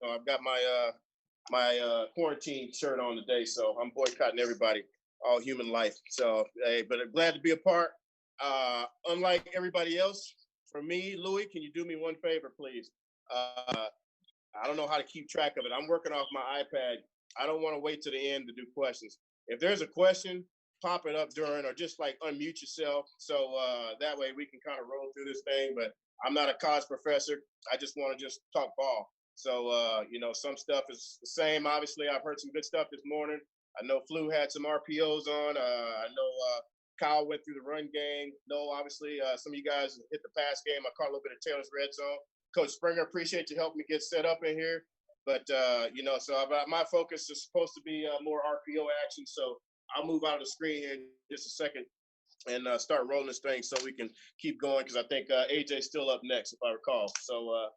I've got my quarantine shirt on today, so I'm boycotting everybody, all human life. So, hey, but I'm glad to be a part. Unlike everybody else, for me, Louis, can you do me one favor, please? Uh, I don't know how to keep track of it. I'm working off my iPad. I don't want to wait to the end to do questions. If there's a question, pop it up during, or just like unmute yourself, so that way we can kind of roll through this thing. But I'm not a college professor. I just want to just talk ball. So some stuff is the same. Obviously, I've heard some good stuff this morning. I know Flu had some RPOs on. I know Kyle went through the run game. No, obviously, some of you guys hit the pass game. I caught a little bit of Taylor's red zone. Coach Springer, appreciate you helping me get set up in here. But, so my focus is supposed to be more RPO action. So I'll move out of the screen here in just a second and start rolling this thing so we can keep going, because I think AJ's still up next, if I recall. So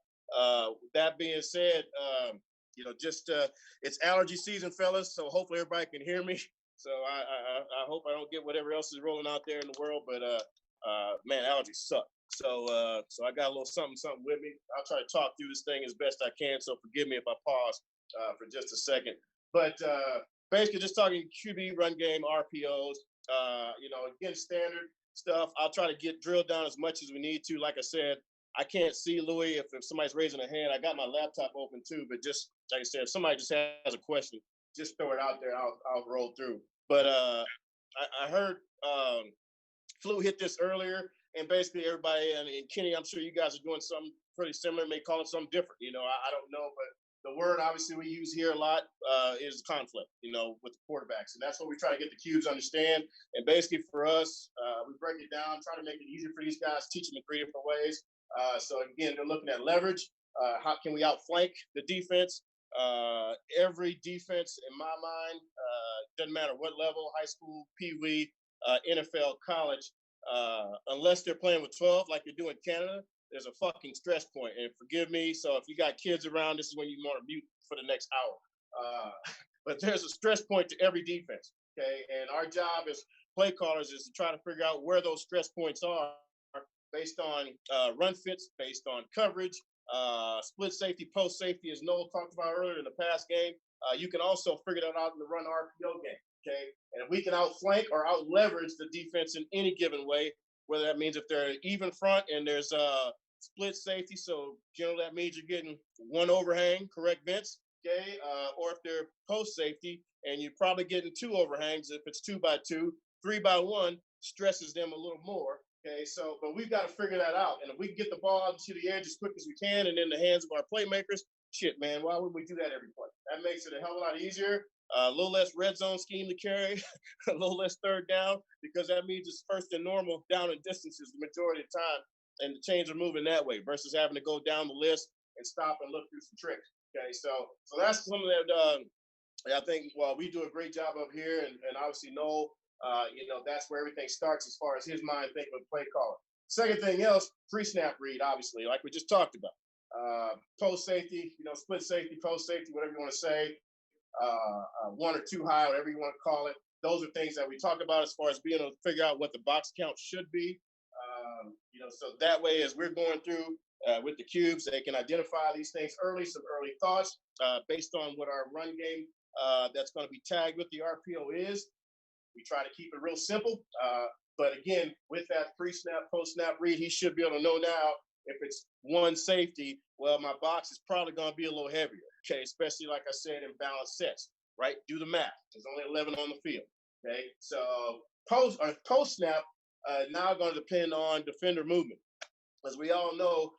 with that being said, it's allergy season, fellas. So hopefully everybody can hear me. So I hope I don't get whatever else is rolling out there in the world. But, man, allergies suck. So I got a little something with me. I'll try to talk through this thing as best I can. So forgive me if I pause for just a second. But basically just talking QB, run game, RPOs, again, standard stuff. I'll try to get drilled down as much as we need to. Like I said, I can't see Louis if somebody's raising a hand. I got my laptop open too, but just like I said, if somebody just has a question, just throw it out there. I'll roll through. But I heard Flu hit this earlier, and basically everybody, and Kenny, I'm sure you guys are doing something pretty similar, may call it something different. I don't know, but the word obviously we use here a lot is conflict, with the quarterbacks. And that's what we try to get the cubes understand. And basically for us, we break it down, try to make it easier for these guys, teach them in 3 different ways. So again, they're looking at leverage. How can we outflank the defense? Every defense, in my mind, doesn't matter what level, high school, Pee Wee, NFL, college, unless they're playing with 12 like they do in Canada, there's a fucking stress point. And forgive me, so if you got kids around, this is when you want to mute for the next hour. But there's a stress point to every defense, okay? And our job as play callers is to try to figure out where those stress points are based on run fits, based on coverage, split safety, post safety, as Noel talked about earlier in the past game. You can also figure that out in the run RPO game, okay? And if we can outflank or out leverage the defense in any given way, whether that means if they're even front and there's split safety, so generally that means you're getting one overhang, correct, Vince? Okay, or if they're post safety and you're probably getting 2 overhangs. If it's 2 by 2, 3 by 1 stresses them a little more. Okay, so but we've got to figure that out. And if we can get the ball out to the edge as quick as we can and in the hands of our playmakers, shit, man, why would we do that every play? That makes it a hell of a lot easier. A little less red zone scheme to carry, a little less third down, because that means it's first and normal down in distances the majority of the time, and the chains are moving that way versus having to go down the list and stop and look through some tricks. Okay, so that's something that I think we do a great job of here, and obviously Noel, that's where everything starts as far as his mind thinking of play calling. Second thing else, pre-snap read, obviously, like we just talked about. Post safety, split safety, post safety, whatever you want to say. 1 or 2 high, whatever you want to call it. Those are things that we talk about as far as being able to figure out what the box count should be. So that way, as we're going through with the cubes, they can identify these things early, some early thoughts based on what our run game that's going to be tagged with the RPO is. We try to keep it real simple. But again, with that pre-snap, post-snap read, he should be able to know now if it's 1 safety, well, my box is probably going to be a little heavier, okay, especially, like I said, in balanced sets, right? Do the math. There's only 11 on the field, okay? So post-snap now going to depend on defender movement. As we all know,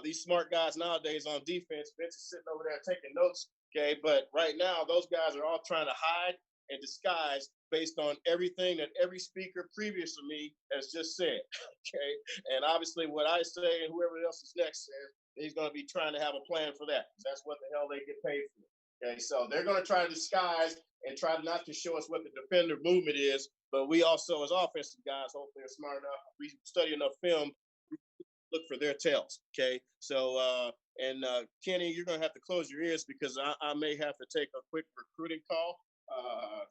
these smart guys nowadays on defense, Vince is sitting over there taking notes, okay? But right now, those guys are all trying to hide and disguise based on everything that every speaker previous to me has just said, okay? And obviously what I say and whoever else is next says, he's going to be trying to have a plan for that, because that's what the hell they get paid for, okay? So they're going to try to disguise and try not to show us what the defender movement is, but we also, as offensive guys, hopefully are smart enough, we study enough film, look for their tails, okay? So, Kenny, you're going to have to close your ears because I may have to take a quick recruiting call.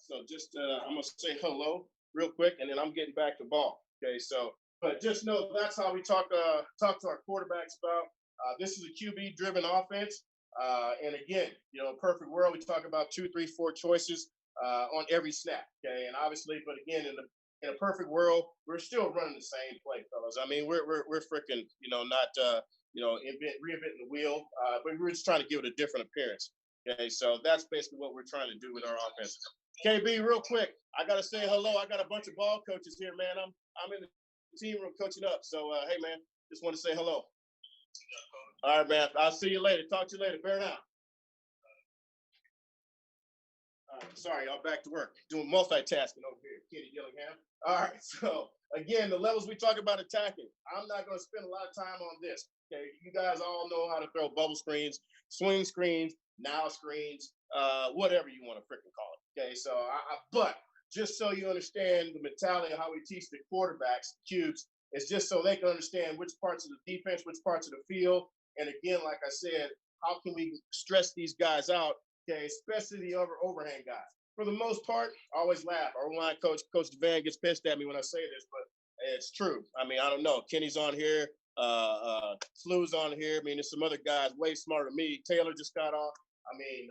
So just I'm gonna say hello real quick, and then I'm getting back to ball. Okay, so but just know that's how we talk to our quarterbacks about. This is a QB-driven offense. And again, perfect world, we talk about 2, 3, 4 choices on every snap. Okay, and obviously, but again, in a perfect world, we're still running the same play, fellas. I mean, we're freaking, not reinventing the wheel, but we're just trying to give it a different appearance. Okay, so that's basically what we're trying to do with our offense. KB, real quick, I gotta say hello. I got a bunch of ball coaches here, man. I'm in the team room coaching up. So hey, man, just want to say hello. All right, man. I'll see you later. Talk to you later. Bear down. Sorry, y'all, back to work. Doing multitasking over here, Kenny Gillingham. All right, so again, the levels we talk about attacking. I'm not going to spend a lot of time on this. Okay, you guys all know how to throw bubble screens, swing screens, now screens, whatever you want to freaking call it. Okay, so but just so you understand the mentality of how we teach the quarterbacks cubes, it's just so they can understand which parts of the defense, which parts of the field, and again, like I said, how can we stress these guys out? Okay, especially the overhand guys. For the most part, I always laugh. Our line coach, Coach Devan, gets pissed at me when I say this, but it's true. I mean, I don't know. Kenny's on here. Flu's on here. I mean, there's some other guys way smarter than me. Taylor just got off. I mean,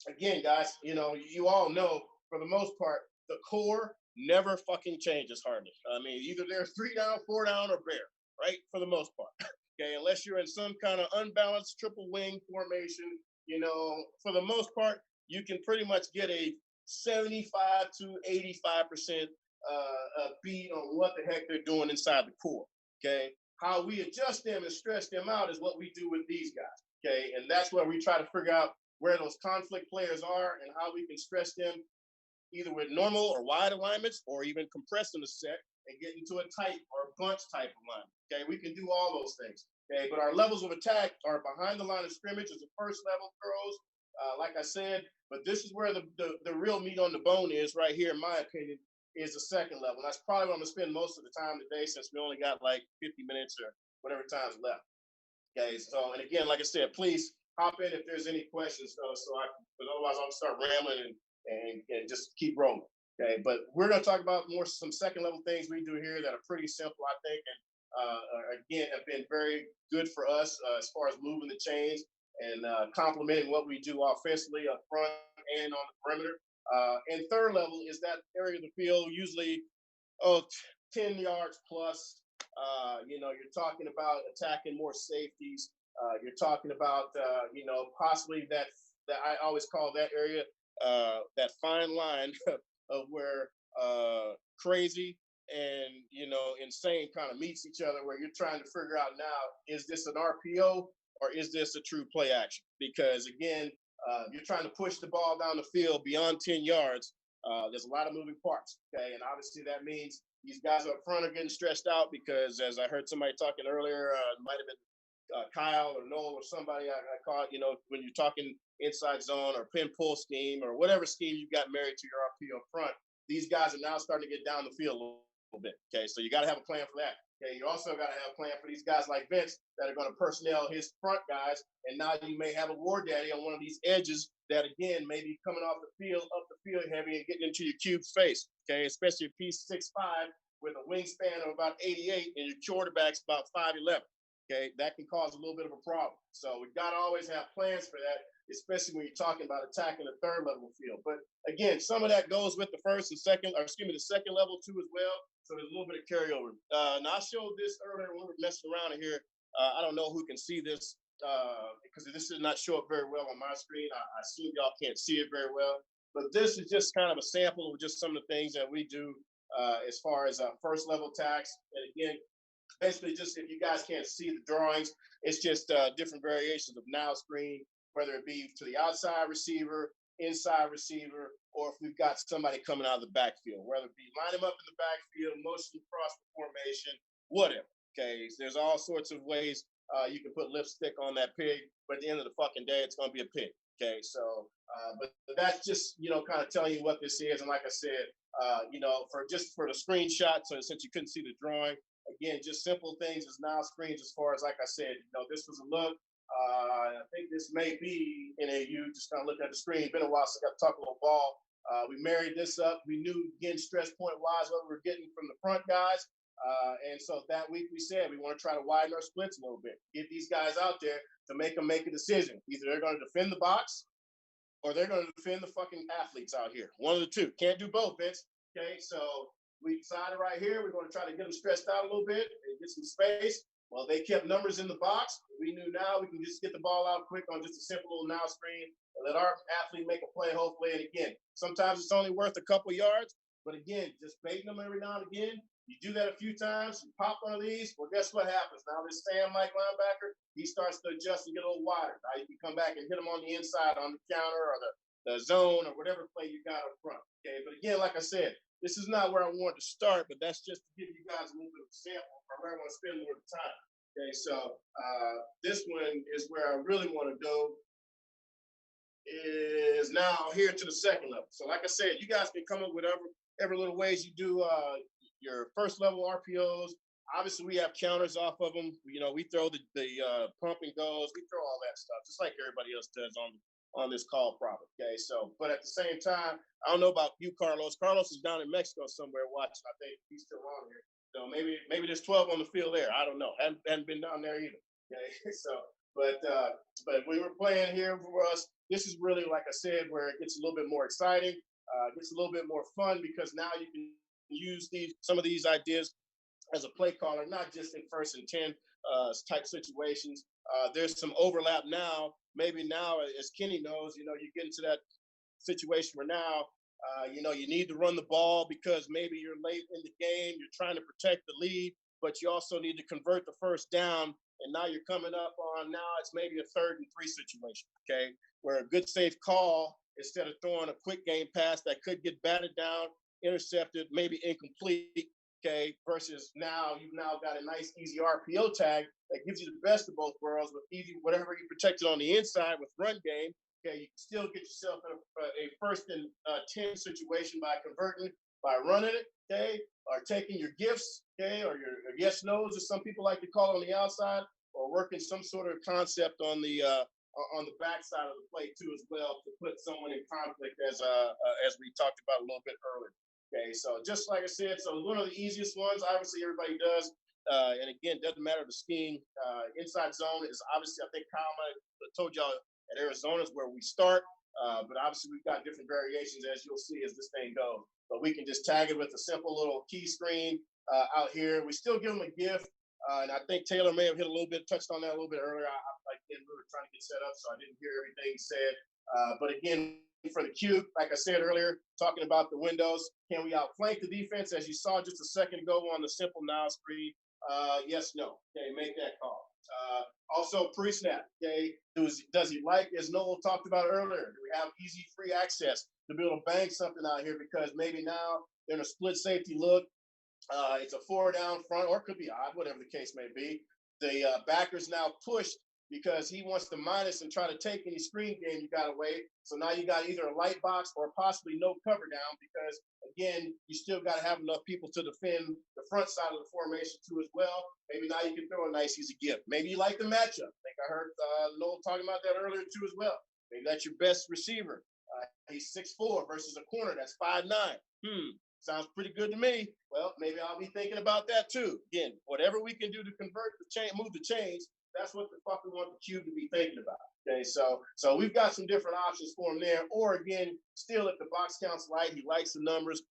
again, guys, you all know, for the most part, the core never fucking changes hardly. I mean, either they're 3 down, 4 down, or bare, right? For the most part. Okay, unless you're in some kind of unbalanced triple wing formation, for the most part, you can pretty much get a 75 to 85% beat on what the heck they're doing inside the core. Okay, how we adjust them and stretch them out is what we do with these guys. Okay, and that's where we try to figure out where those conflict players are and how we can stretch them either with normal or wide alignments or even compressing the set and get into a tight or bunch type alignment. Okay, we can do all those things. Okay, but our levels of attack are behind the line of scrimmage as the first level throws, like I said. But this is where the real meat on the bone is right here, in my opinion, is the second level. That's probably what I'm going to spend most of the time today since we only got like 50 minutes or whatever time's left. Okay, so, and again, like I said, please hop in if there's any questions, but otherwise I'll start rambling and just keep rolling. Okay, but we're going to talk about some second level things we do here that are pretty simple, I think, and again have been very good for us as far as moving the chains and complementing what we do offensively up front and on the perimeter. And third level is that area of the field, usually 10 yards plus. You're talking about attacking more safeties. You're talking about, possibly that I always call that area, that fine line of where crazy and, insane kind of meets each other, where you're trying to figure out now, is this an RPO or is this a true play action? Because again, you're trying to push the ball down the field beyond 10 yards. There's a lot of moving parts. Okay. And obviously that means these guys up front are getting stressed out because, as I heard somebody talking earlier, it might have been Kyle or Noel or somebody I caught, when you're talking inside zone or pin pull scheme or whatever scheme you got married to your RPO up front, these guys are now starting to get down the field a little bit. Okay, so you got to have a plan for that. Okay, you also got to have a plan for these guys like Vince that are going to personnel his front guys, and now you may have a war daddy on one of these edges that, again, may be coming off the field, up the field heavy and getting into your cube's face. Okay, especially if he's 6'5" with a wingspan of about 88 and your quarterback's about 5'11". Okay, that can cause a little bit of a problem. So we got to always have plans for that, especially when you're talking about attacking the third level field. But again, some of that goes with the the second level too as well. So there's a little bit of carryover. Now I showed this earlier when we were messing around in here. I don't know who can see this because this does not show up very well on my screen. I assume y'all can't see it very well. But this is just kind of a sample of just some of the things that we do as far as first level attacks. And again, basically just if you guys can't see the drawings, it's just different variations of now screen, whether it be to the outside receiver, inside receiver, or if we've got somebody coming out of the backfield, whether it be line them up in the backfield, motion across the formation, whatever. Okay, there's all sorts of ways you can put lipstick on that pig, but at the end of the fucking day, it's going to be a pig. Okay, so, but that's just, kind of telling you what this is. And like I said, for the screenshot, so since you couldn't see the drawing, again, just simple things as now screens as far as, like I said, this was a look. I think this may be NAU, just kind of looking at the screen. Been a while since I got to talk a little ball. We married this up. We knew, again, stress point wise, what we were getting from the front guys. And so that week we said we want to try to widen our splits a little bit, get these guys out there to make them make a decision. Either they're going to defend the box or they're going to defend the fucking athletes out here. One of the two. Can't do both, Vince. Okay, so we decided right here we're going to try to get them stretched out a little bit and get some space. Well, they kept numbers in the box. We knew now we can just get the ball out quick on just a simple little now screen and let our athlete make a play, hopefully. And again, sometimes it's only worth a couple yards, but again, just baiting them every now and again. You do that a few times, you pop one of these, well, guess what happens? Now this Sam-like linebacker, he starts to adjust and get a little wider. Now you can come back and hit him on the inside on the counter or the zone or whatever play you got up front. Okay, but again, like I said, this is not where I wanted to start, but that's just to give you guys a little bit of a sample of where I want to spend more of the time. Okay, so this one is where I really want to go, is now here to the second level. So like I said, you guys can come up with whatever little ways you do your first level RPOs. Obviously, we have counters off of them. You know, we throw the pump and goes. We throw all that stuff, just like everybody else does on this call problem. Okay, so, but at the same time, I don't know about you, Carlos. Carlos is down in Mexico somewhere watching. I think he's still on here. So maybe there's 12 on the field there. I don't know. Hadn't been down there either. Okay, so but we were playing here for us. This is really, like I said, where it gets a little bit more exciting. Gets a little bit more fun because now you can use some of these ideas as a play caller, not just in 1st and 10 type situations. There's some overlap now. Maybe now, as Kenny knows, you get into that situation where now, you need to run the ball because maybe you're late in the game, you're trying to protect the lead, but you also need to convert the first down. And now you're coming up on, now it's maybe a 3rd and 3 situation, okay, where a good safe call, instead of throwing a quick game pass that could get batted down, intercepted, maybe incomplete, okay, versus now you've now got a nice, easy RPO tag that gives you the best of both worlds with easy, whatever you protected on the inside with run game, okay, you can still get yourself in a 1st and 10 situation by converting, by running it, okay, or taking your gifts, okay, or your yes nos, as some people like to call it, on the outside, or working some sort of concept on the backside of the play too as well to put someone in conflict as we talked about a little bit earlier. Okay, so just like I said, so one of the easiest ones, obviously everybody does, and again, doesn't matter the scheme. Inside zone is obviously, I think Kyle might have told y'all at Arizona is where we start, but obviously we've got different variations as you'll see as this thing goes. But we can just tag it with a simple little key screen out here. We still give them a gift, and I think Taylor may have touched on that a little bit earlier. Again, we were trying to get set up, so I didn't hear everything he said. But again, for the cube, like I said earlier, talking about the windows, can we outflank the defense as you saw just a second ago on the simple now screen? Yes, no. Okay, make that call. Also, pre-snap. Okay, does he like, as Noel talked about earlier, do we have easy free access to be able to bang something out here because maybe now they're in a split safety look. It's a 4 down front, or it could be odd, whatever the case may be. The backer's now pushed because he wants to minus and try to take any screen game you got away. So now you got either a light box or possibly no cover down because, again, you still got to have enough people to defend the front side of the formation too as well. Maybe now you can throw a nice easy gift. Maybe you like the matchup. I think I heard Noel talking about that earlier too as well. Maybe that's your best receiver. He's 6'4" versus a corner that's 5'9". Sounds pretty good to me. Well, maybe I'll be thinking about that too. Again, whatever we can do to convert the chain, move the chains, that's what the fuck we want the cube to be thinking about. Okay, so we've got some different options for him there. Or again, still if the box counts light, he likes the numbers.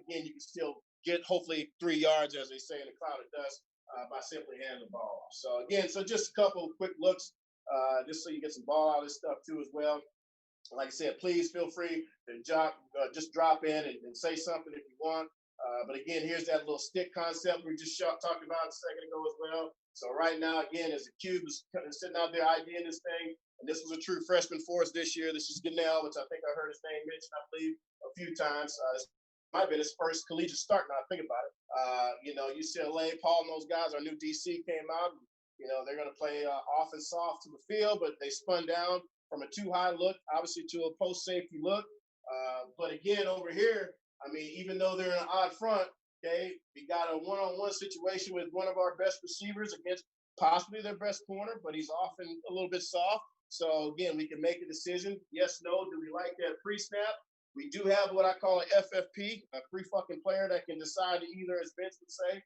Again, you can still get hopefully 3 yards, as they say in the cloud of dust, by simply handing the ball off. So again, just a couple of quick looks, just so you get some ball out of this stuff too as well. Like I said, please feel free to just drop in and say something if you want. But again, here's that little stick concept we just talked about a second ago as well. So right now, again, as the cube is sitting out there IDing this thing, and this was a true freshman for us this year. This is Ganell, which I think I heard his name mentioned, I believe, a few times. This might have been his first collegiate start now I think about it. UCLA, Paul and those guys, our new DC came out. They're going to play off and soft to the field, but they spun down from a too high look, obviously, to a post safety look. But again, over here, I mean, even though they're in an odd front, okay, we got a one-on-one situation with one of our best receivers against possibly their best corner, but he's often a little bit soft. So again, we can make a decision. Yes, no, do we like that pre-snap? We do have what I call an FFP, a free fucking player that can decide to either, as Vince would say,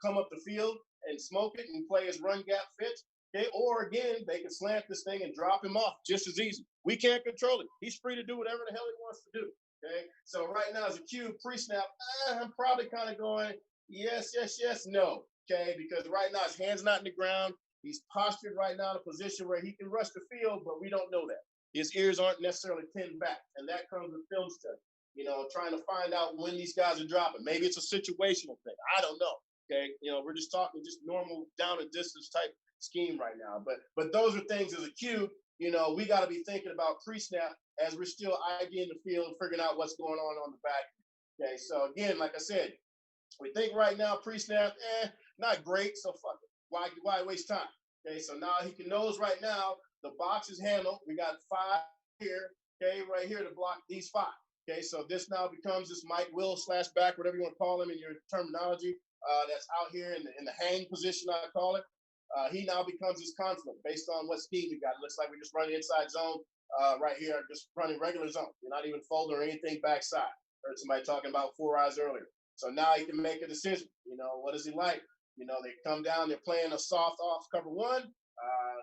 come up the field and smoke it and play his run gap fits. Okay, or again, they can slant this thing and drop him off just as easy. We can't control it. He's free to do whatever the hell he wants to do. Okay, so right now as a cube pre-snap, I'm probably kind of going yes, yes, yes, no. Okay, because right now his hand's not in the ground. He's postured right now in a position where he can rush the field, but we don't know that. His ears aren't necessarily pinned back, and that comes with film study. You know, trying to find out when these guys are dropping. Maybe it's a situational thing. I don't know. Okay, you know, we're just talking just normal down and distance type scheme right now. But those are things as a cube. You know, we got to be thinking about pre-snap as we're still IDing the field, figuring out what's going on the back. Okay, so again, like I said, we think right now pre-snap, not great. So fuck it. Why waste time? Okay, so now he can knows right now the box is handled. We got 5 here. Okay, right here to block these 5. Okay, so this now becomes this Mike Will / back, whatever you want to call him in your terminology. That's out here in the hang position, I call it. He now becomes his conflict based on what scheme we got. It looks like we're just running inside zone right here, just running regular zone. You're not even folding or anything backside. Heard somebody talking about 4 eyes earlier. So now he can make a decision. You know, what does he like? You know, they come down, they're playing a soft off cover 1.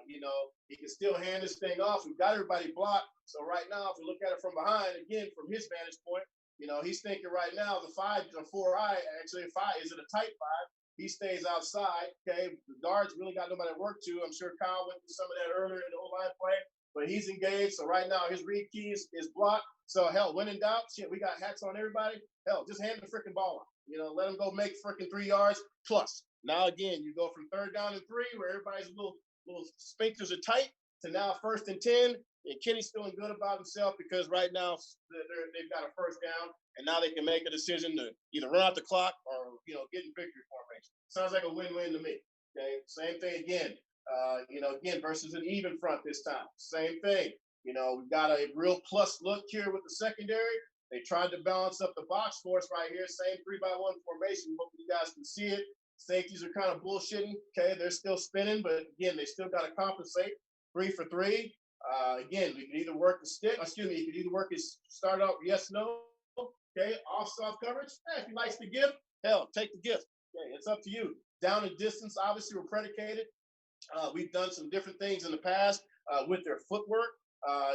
You know, he can still hand this thing off. We've got everybody blocked. So right now, if we look at it from behind, again, from his vantage point, you know, he's thinking right now the 5 or 4 eye, actually 5, is it a tight 5? He stays outside. Okay, the guards really got nobody to work to. I'm sure Kyle went through some of that earlier in the O-line play, but he's engaged. So right now, his read keys is blocked. So hell, when in doubt, shit, we got hats on everybody. Hell, just hand the freaking ball off. You know, let him go make freaking 3 yards plus. Now again, you go from 3rd down and 3, where everybody's little sphincters are tight, to now 1st and 10. And Kenny's feeling good about himself because right now they've got a 1st down, and now they can make a decision to either run out the clock or, you know, get in victory formation. Sounds like a win-win to me. Okay, same thing again. You know, again versus an even front this time. Same thing. You know, we've got a real plus look here with the secondary. They tried to balance up the box for us right here. Same 3-by-1 formation. Hope you guys can see it. Safeties are kind of bullshitting. Okay, they're still spinning, but again, they still got to compensate. 3 for 3. Again, we can either work the stick. Excuse me. You can either work his start out yes, no. Okay, off soft coverage. If he likes the gift, hell, take the gift. Okay, it's up to you. Down and distance, obviously, we're predicated. We've done some different things in the past with their footwork.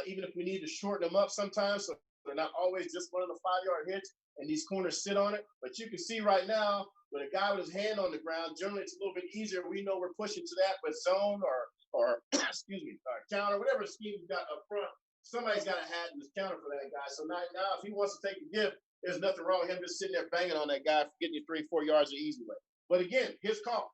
Even if we need to shorten them up sometimes, so they're not always just running a 5-yard hitch and these corners sit on it. But you can see right now, with a guy with his hand on the ground, generally it's a little bit easier. We know we're pushing to that, but zone or excuse me, counter, whatever scheme you got up front, somebody's got a hat in this counter for that guy. So now if he wants to take a gift, there's nothing wrong with him just sitting there banging on that guy for getting you 3-4 yards the easy way. But again, his call.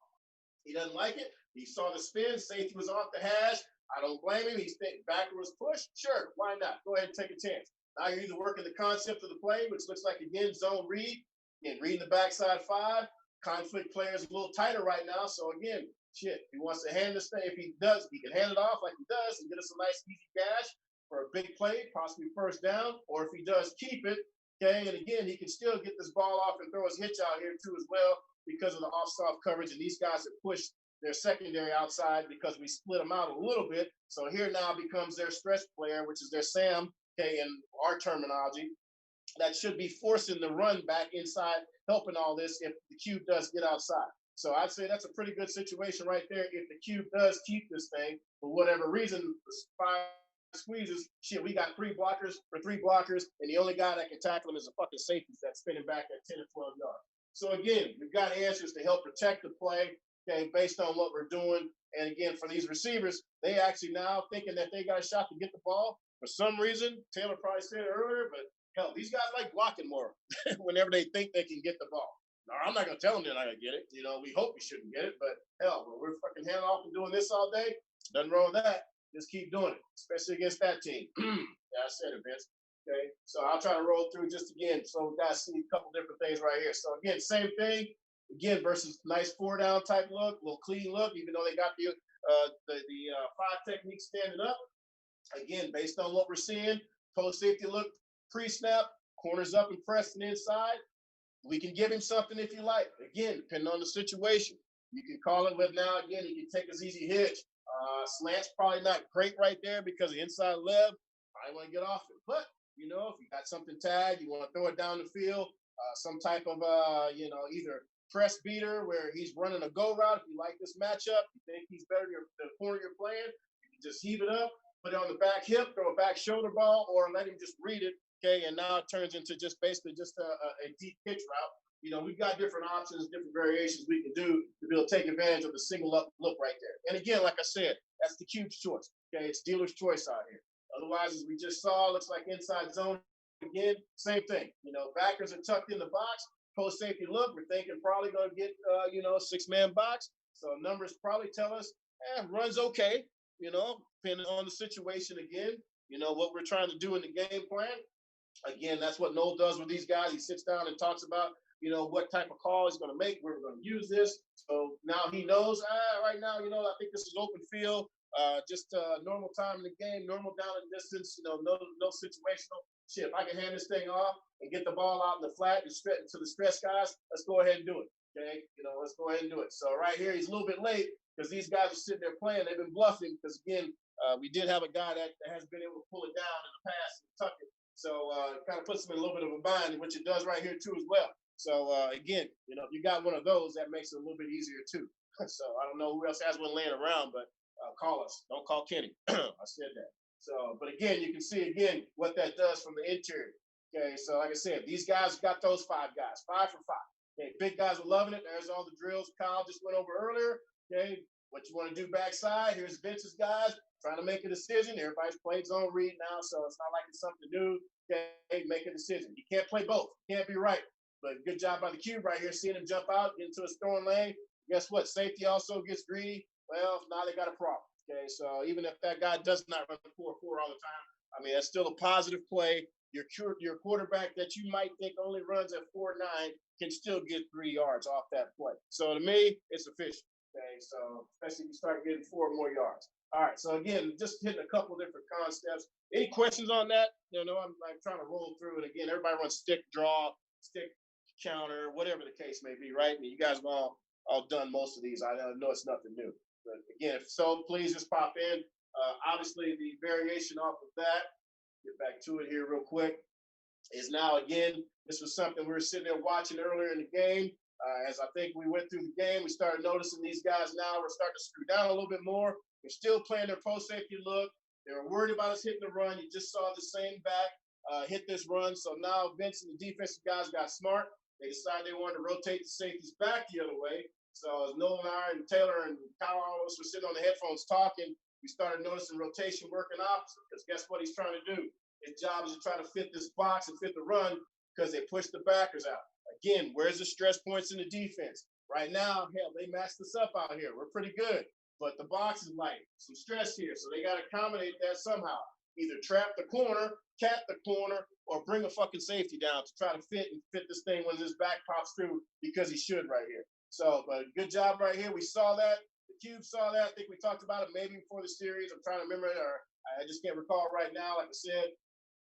He doesn't like it. He saw the spin. Safety was off the hash. I don't blame him. He's backwards push. Sure, why not? Go ahead and take a chance. Now you're either working the concept of the play, which looks like, again, zone read. Again, reading the backside 5. Conflict player is a little tighter right now. So, again, shit, he wants to hand this thing. If he does, he can hand it off like he does and get us a nice, easy dash for a big play, possibly 1st down. Or if he does keep it, okay, and again, he can still get this ball off and throw his hitch out here, too, as well, because of the off-soft coverage. And these guys have pushed their secondary outside because we split them out a little bit. So here now becomes their stretch player, which is their Sam, okay, in our terminology. That should be forcing the run back inside, helping all this if the cube does get outside. So I'd say that's a pretty good situation right there. If the cube does keep this thing, for whatever reason, the 5 squeezes, shit, we got 3 blockers for 3 blockers, and the only guy that can tackle them is a fucking safety that's spinning back at 10 or 12 yards. So again, we've got answers to help protect the play, okay, based on what we're doing. And again, for these receivers, they actually now thinking that they got a shot to get the ball. For some reason, Taylor probably said it earlier, but hell, these guys like blocking more whenever they think they can get the ball. Now, I'm not going to tell them they're not going to get it. You know, we hope we shouldn't get it, but hell, when we're fucking handing off and doing this all day, nothing wrong with that. Just keep doing it, especially against that team. Yeah, I said it, Vince. Okay, so I'll try to roll through just again so we guys see a couple different things right here. So again, same thing. Again, versus nice 4-down type look, little clean look, even though they got the 5 technique standing up. Again, based on what we're seeing, post safety look, pre-snap, corners up and pressing inside. We can give him something if you like. Again, depending on the situation. You can call it with now, again, he can take his easy hitch. Slant's probably not great right there because the inside left, I want to get off it. But, you know, if you got something tagged, you want to throw it down the field, some type of, you know, either press beater where he's running a go route. If you like this matchup, you think he's better than the corner you're playing, you can just heave it up, put it on the back hip, throw a back shoulder ball, or let him just read it. Okay, and now it turns into just basically just a deep pitch route. You know, we've got different options, different variations we can do to be able to take advantage of the single up look right there. And again, like I said, that's the cube's choice. Okay, it's dealer's choice out here. Otherwise, as we just saw, looks like inside zone again, same thing. You know, backers are tucked in the box. Post safety look, we're thinking probably going to get, you know, 6-man box. So numbers probably tell us, runs okay, you know, depending on the situation again, you know, what we're trying to do in the game plan. Again, that's what Noel does with these guys. He sits down and talks about, you know, what type of call he's going to make, where we're going to use this. So now he knows, right now, you know, I think this is open field, just normal time in the game, normal down and distance, you know, no situational. Shit, if I can hand this thing off and get the ball out in the flat and stretch to the stretch guys, let's go ahead and do it. Okay, you know, let's go ahead and do it. So right here, he's a little bit late because these guys are sitting there playing. They've been bluffing because again, we did have a guy that has been able to pull it down in the pass and tuck it. So it kind of puts him in a little bit of a bind, which it does right here too as well. So again, you know, if you got one of those, that makes it a little bit easier too. So I don't know who else has one laying around, but call us. Don't call Kenny. I said that. So, but again, you can see again what that does from the interior. Okay, so like I said, these guys got those 5 guys, 5 for 5. Okay, big guys are loving it. There's all the drills Kyle just went over earlier. Okay, what you want to do backside? Here's Vince's guys trying to make a decision. Everybody's played zone read now, so it's not like it's something new. Okay, make a decision. You can't play both. You can't be right. But good job by the cube right here, seeing him jump out, get into a throwing lane. Guess what? Safety also gets greedy. Well, now they got a problem. Okay, so even if that guy does not run the 4-4 all the time, I mean, that's still a positive play. Your quarterback that you might think only runs at 4.9 can still get 3 yards off that play. So to me, it's efficient. Okay, so especially if you start getting 4 more yards. All right, so again, just hitting a couple different concepts. Any questions on that? You know, I'm trying to roll through it. Again, everybody runs stick draw, stick counter, whatever the case may be, right? And you guys have all done most of these. I know it's nothing new. But again, if so, please just pop in. Obviously, the variation off of that, get back to it here real quick, is now, again, this was something we were sitting there watching earlier in the game. As I think we went through the game, we started noticing these guys now were starting to screw down a little bit more. They're still playing their post safety look. They were worried about us hitting the run. You just saw the same back hit this run. So now Vince and the defensive guys got smart. They decided they wanted to rotate the safeties back the other way. So as Noel and I and Taylor and Kyle all of us were sitting on the headphones talking, we started noticing rotation working opposite. Because guess what he's trying to do? His job is to try to fit this box and fit the run because they push the backers out. Again, where's the stress points in the defense? Right now, hell, they matched us up out here. We're pretty good. But the box is light. Some stress here. So they got to accommodate that somehow. Either trap the corner, cap the corner, or bring a fucking safety down to try to fit this thing when this back pops through because he should right here. So, but good job right here. We saw that. The cube saw that. I think we talked about it maybe before the series. I'm trying to remember it, or I just can't recall right now, like I said.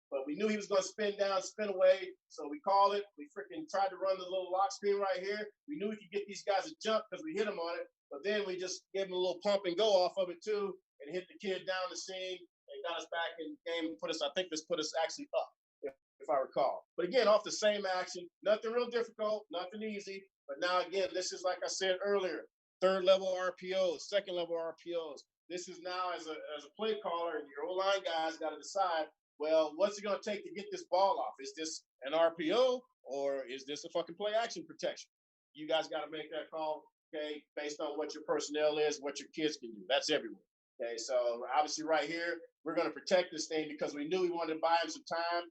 But we knew he was going to spin down, spin away. So we called it. We freaking tried to run the little lock screen right here. We knew we could get these guys to jump because we hit them on it. But then we just gave them a little pump and go off of it too and hit the kid down the seam and got us back in the game and I think this put us actually up, if I recall. But again, off the same action, nothing real difficult, nothing easy. But now again, this is like I said earlier, 3rd level RPOs, 2nd level RPOs. This is now as a play caller and your O-line guys got to decide, well, what's it going to take to get this ball off? Is this an RPO or is this a fucking play action protection? You guys got to make that call, okay, based on what your personnel is, what your kids can do. That's everywhere. Okay, so obviously right here, we're going to protect this thing because we knew we wanted to buy him some time.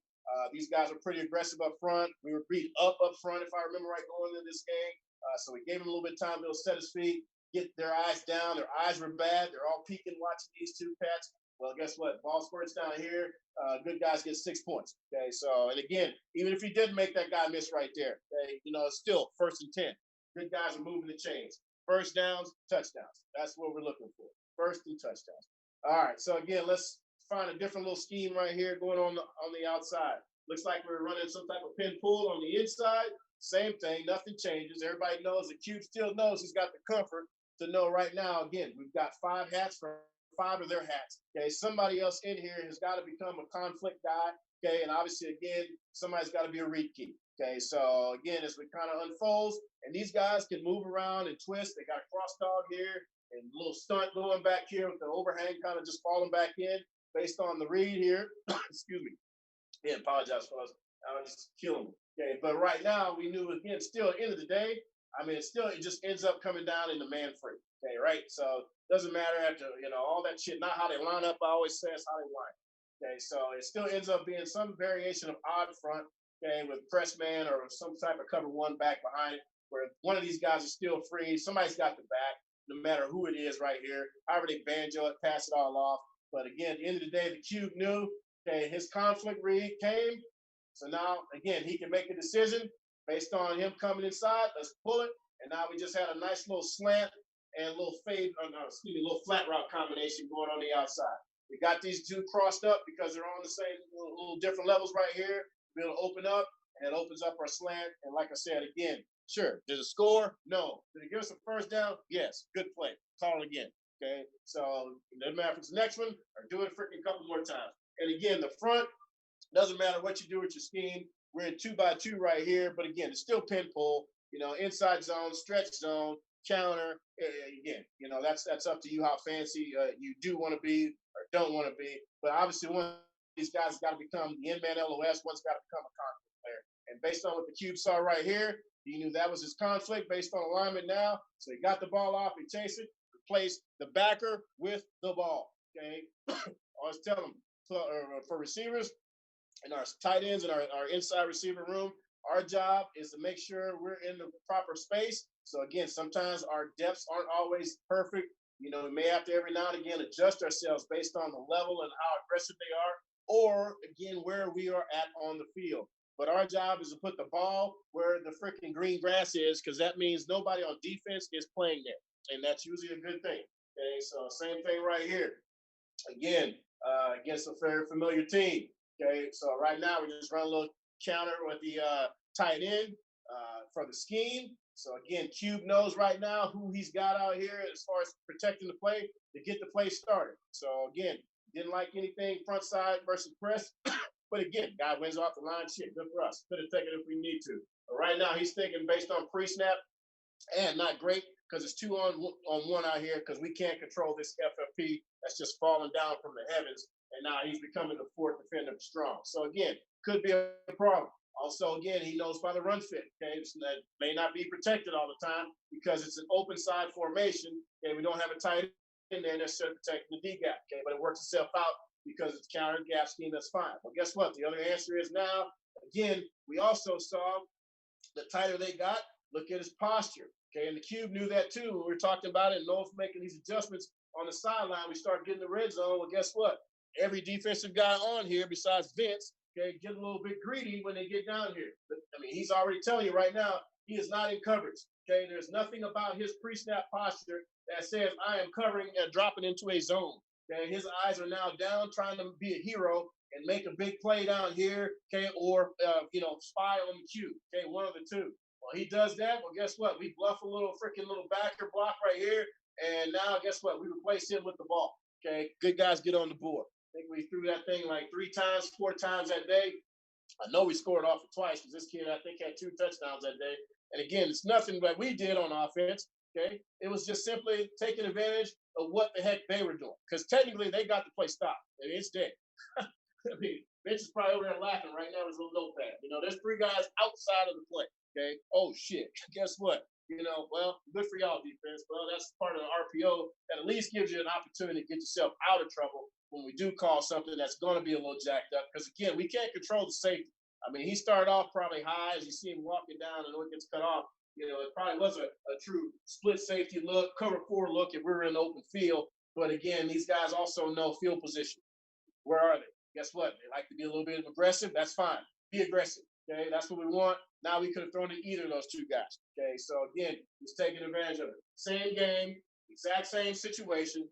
These guys are pretty aggressive up front. We were beat up front, if I remember right, going into this game. So we gave him a little bit of time to set his feet, get their eyes down. Their eyes were bad. They're all peeking, watching these two cats. Well, guess what? Ball squirts down here. Good guys get 6 points. Okay, so, and again, even if he did make that guy miss right there, okay, you know, it's still 1st and 10. Good guys are moving the chains. 1st downs, touchdowns. That's what we're looking for. 1st and touchdowns. All right, so again, let's find a different little scheme right here going on the outside. Looks like we're running some type of pin pull on the inside. Same thing, nothing changes. Everybody knows the cube still knows he's got the comfort to know right now, again, we've got 5 hats from 5 of their hats. Okay, somebody else in here has got to become a conflict guy. Okay, and obviously, again, somebody's got to be a read key. Okay, so again, as we kind of unfolds, and these guys can move around and twist. They got a cross dog here and a little stunt going back here with the overhang kind of just falling back in based on the read here. Excuse me. Yeah, apologize for us. I was just killing me. Okay, but right now we knew again, still at the end of the day, I mean, it just ends up coming down in the man free. Okay, right? So it doesn't matter after, all that shit, not how they line up, I always say it's how they line. Okay, so it still ends up being some variation of odd front, okay, with press man or some type of cover one back behind it, where one of these guys is still free. Somebody's got the back, no matter who it is right here. However they banjo it, pass it all off. But again, at the end of the day, the cube knew, okay, his conflict read came. So now, again, he can make a decision based on him coming inside. Let's pull it. And now we just had a nice little slant and a little little flat route combination going on the outside. We got these two crossed up because they're on the same little different levels right here. We're able to open up, and it opens up our slant. And like I said, again, sure, did it score? No. Did it give us a first down? Yes. Good play. Call it again. Okay. So it doesn't matter if it's the next one or do it freaking a couple more times. And again, the front, doesn't matter what you do with your scheme. We're in 2x2 right here, but again, it's still pin pull, inside zone, stretch zone, counter. Again, that's up to you how fancy you do want to be or don't want to be. But obviously, one of these guys has got to become the in-man LOS. One's got to become a conflict player. And based on what the cube saw right here, he knew that was his conflict based on alignment now. So he got the ball off, he chased it, replaced the backer with the ball. Okay, I always tell him for receivers, and our tight ends and our inside receiver room, our job is to make sure we're in the proper space. So again, sometimes our depths aren't always perfect. We may have to every now and again adjust ourselves based on the level and how aggressive they are, or again, where we are at on the field. But our job is to put the ball where the freaking green grass is, because that means nobody on defense is playing there. And that's usually a good thing. Okay, so same thing right here. Again, against a very familiar team. Okay, so right now we just run a little counter with the tight end for the scheme. So again, Cube knows right now who he's got out here as far as protecting the play to get the play started. So again, didn't like anything front side versus press. But again, guy wins off the line. Shit, good for us. Could have taken it if we need to. But right now he's thinking based on pre-snap and not great because it's 2 on 1 out here because we can't control this FFP that's just falling down from the heavens. And now he's becoming the 4th defender strong. So again, could be a problem. Also, again, he knows by the run fit. Okay, that may not be protected all the time because it's an open side formation. Okay, we don't have a tight end there necessarily protecting the D gap. Okay, but it works itself out because it's counter gap scheme. That's fine. Well, guess what? The other answer is now. Again, we also saw the tighter they got. Look at his posture. Okay, and the cube knew that too. When we were talking about it, and Noah making these adjustments on the sideline, we start getting the red zone. Well, guess what? Every defensive guy on here besides Vince, okay, get a little bit greedy when they get down here. But, I mean, he's already telling you right now, he is not in coverage. Okay, there's nothing about his pre-snap posture that says I am covering and dropping into a zone. Okay, his eyes are now down, trying to be a hero and make a big play down here. Okay, or spy on the cube. Okay, one of the two. Well, he does that. Well, guess what? We bluff a little backer block right here, and now guess what? We replace him with the ball. Okay, good guys get on the board. I think we threw that thing like 3 times, 4 times that day. I know we scored off it twice because this kid, I think, had 2 touchdowns that day. And again, it's nothing that we did on offense, okay? It was just simply taking advantage of what the heck they were doing. Because technically, they got the play stopped. I mean, it's dead. I mean, Mitch is probably over there laughing right now with his little notepad. There's 3 guys outside of the play, okay? Oh, shit. Guess what? Well, good for y'all, defense. Well, that's part of the RPO that at least gives you an opportunity to get yourself out of trouble when we do call something that's going to be a little jacked up. Because, again, we can't control the safety. I mean, he started off probably high as you see him walking down and when it gets cut off. It probably was a true split safety look, cover 4 look if we were in the open field. But, again, these guys also know field position. Where are they? Guess what? They like to be a little bit aggressive. That's fine. Be aggressive. Okay, that's what we want. Now we could have thrown to either of those 2 guys. Okay, so again, he's taking advantage of it. Same game, exact same situation.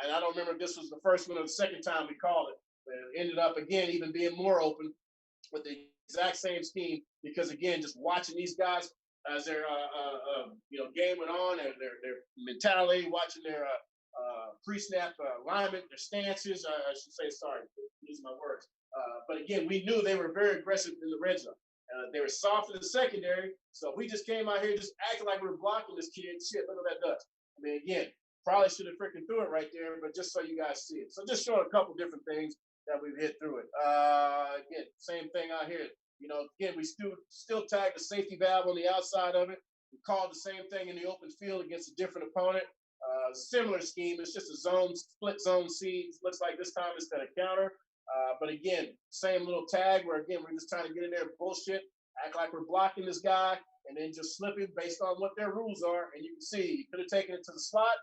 And I don't remember if this was the first one or the second time we called it. But it ended up, again, even being more open with the exact same scheme because, again, just watching these guys as their game went on, and their mentality, watching their pre-snap alignment, their stances. I should say, sorry, these are my words. But again, we knew they were very aggressive in the red zone. They were soft in the secondary, so we just came out here just acting like we were blocking this kid. Shit, look what that does. I mean, again, probably should have freaking threw it right there, but just so you guys see it. So just showing a couple different things that we've hit through it. Again, same thing out here. You know, again, we still tag the safety valve on the outside of it. We called the same thing in the open field against a different opponent. Similar scheme. It's just a split zone C. Looks like this time instead of counter. But again, same little tag where, again, we're just trying to get in there and bullshit, act like we're blocking this guy, and then just slipping based on what their rules are. And you can see he could have taken it to the slot.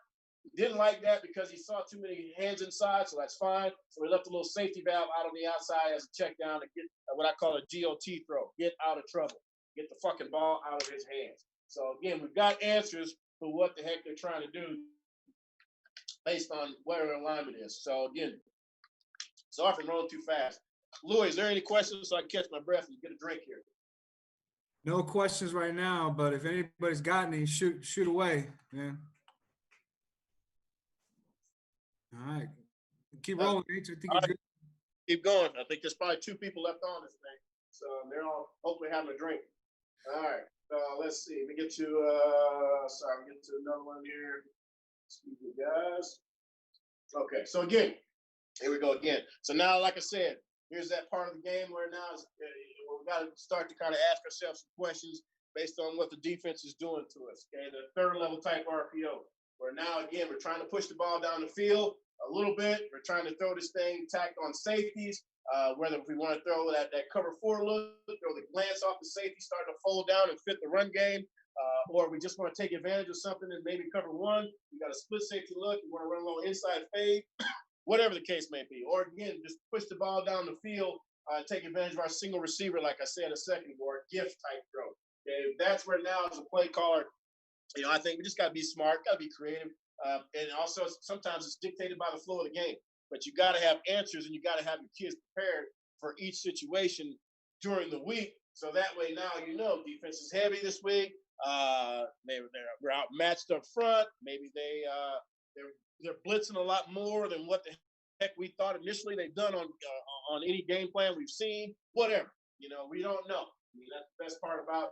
He didn't like that because he saw too many hands inside, so that's fine. So we left a little safety valve out on the outside as a check down to get what I call a GOT throw, get out of trouble, get the fucking ball out of his hands. So again, we've got answers for what the heck they're trying to do based on where their alignment is. So again, sorry for rolling too fast. Louis, is there any questions so I can catch my breath and get a drink here? No questions right now, but if anybody's got any, shoot away, man. All right. Keep rolling, H. I think you're good. Keep going. I think there's probably 2 people left on this thing. So they're all hopefully having a drink. All right. Let's see. We get to another one here. Excuse me, guys. Okay. So again, here we go again. So now, like I said, here's that part of the game where now we got to start to kind of ask ourselves some questions based on what the defense is doing to us. Okay, the third level type RPO, where now again we're trying to push the ball down the field a little bit. We're trying to throw this thing tacked on safeties. Whether if we want to throw that cover 4 look, throw the glance off the safety, starting to fold down and fit the run game, or we just want to take advantage of something and maybe cover 1. We got a split safety look. You want to run a little inside fade. Whatever the case may be. Or again, just push the ball down the field, take advantage of our single receiver, like I said a second ago, or gift type throw. Okay, that's where now as a play caller, you know, I think we just got to be smart, got to be creative. And also sometimes it's dictated by the flow of the game. But you got to have answers and you got to have your kids prepared for each situation during the week. So that way now you know defense is heavy this week. Maybe we're outmatched up front. Maybe they're blitzing a lot more than what the heck we thought initially they've done on any game plan we've seen. Whatever, you know, we don't know. I mean, that's the best part about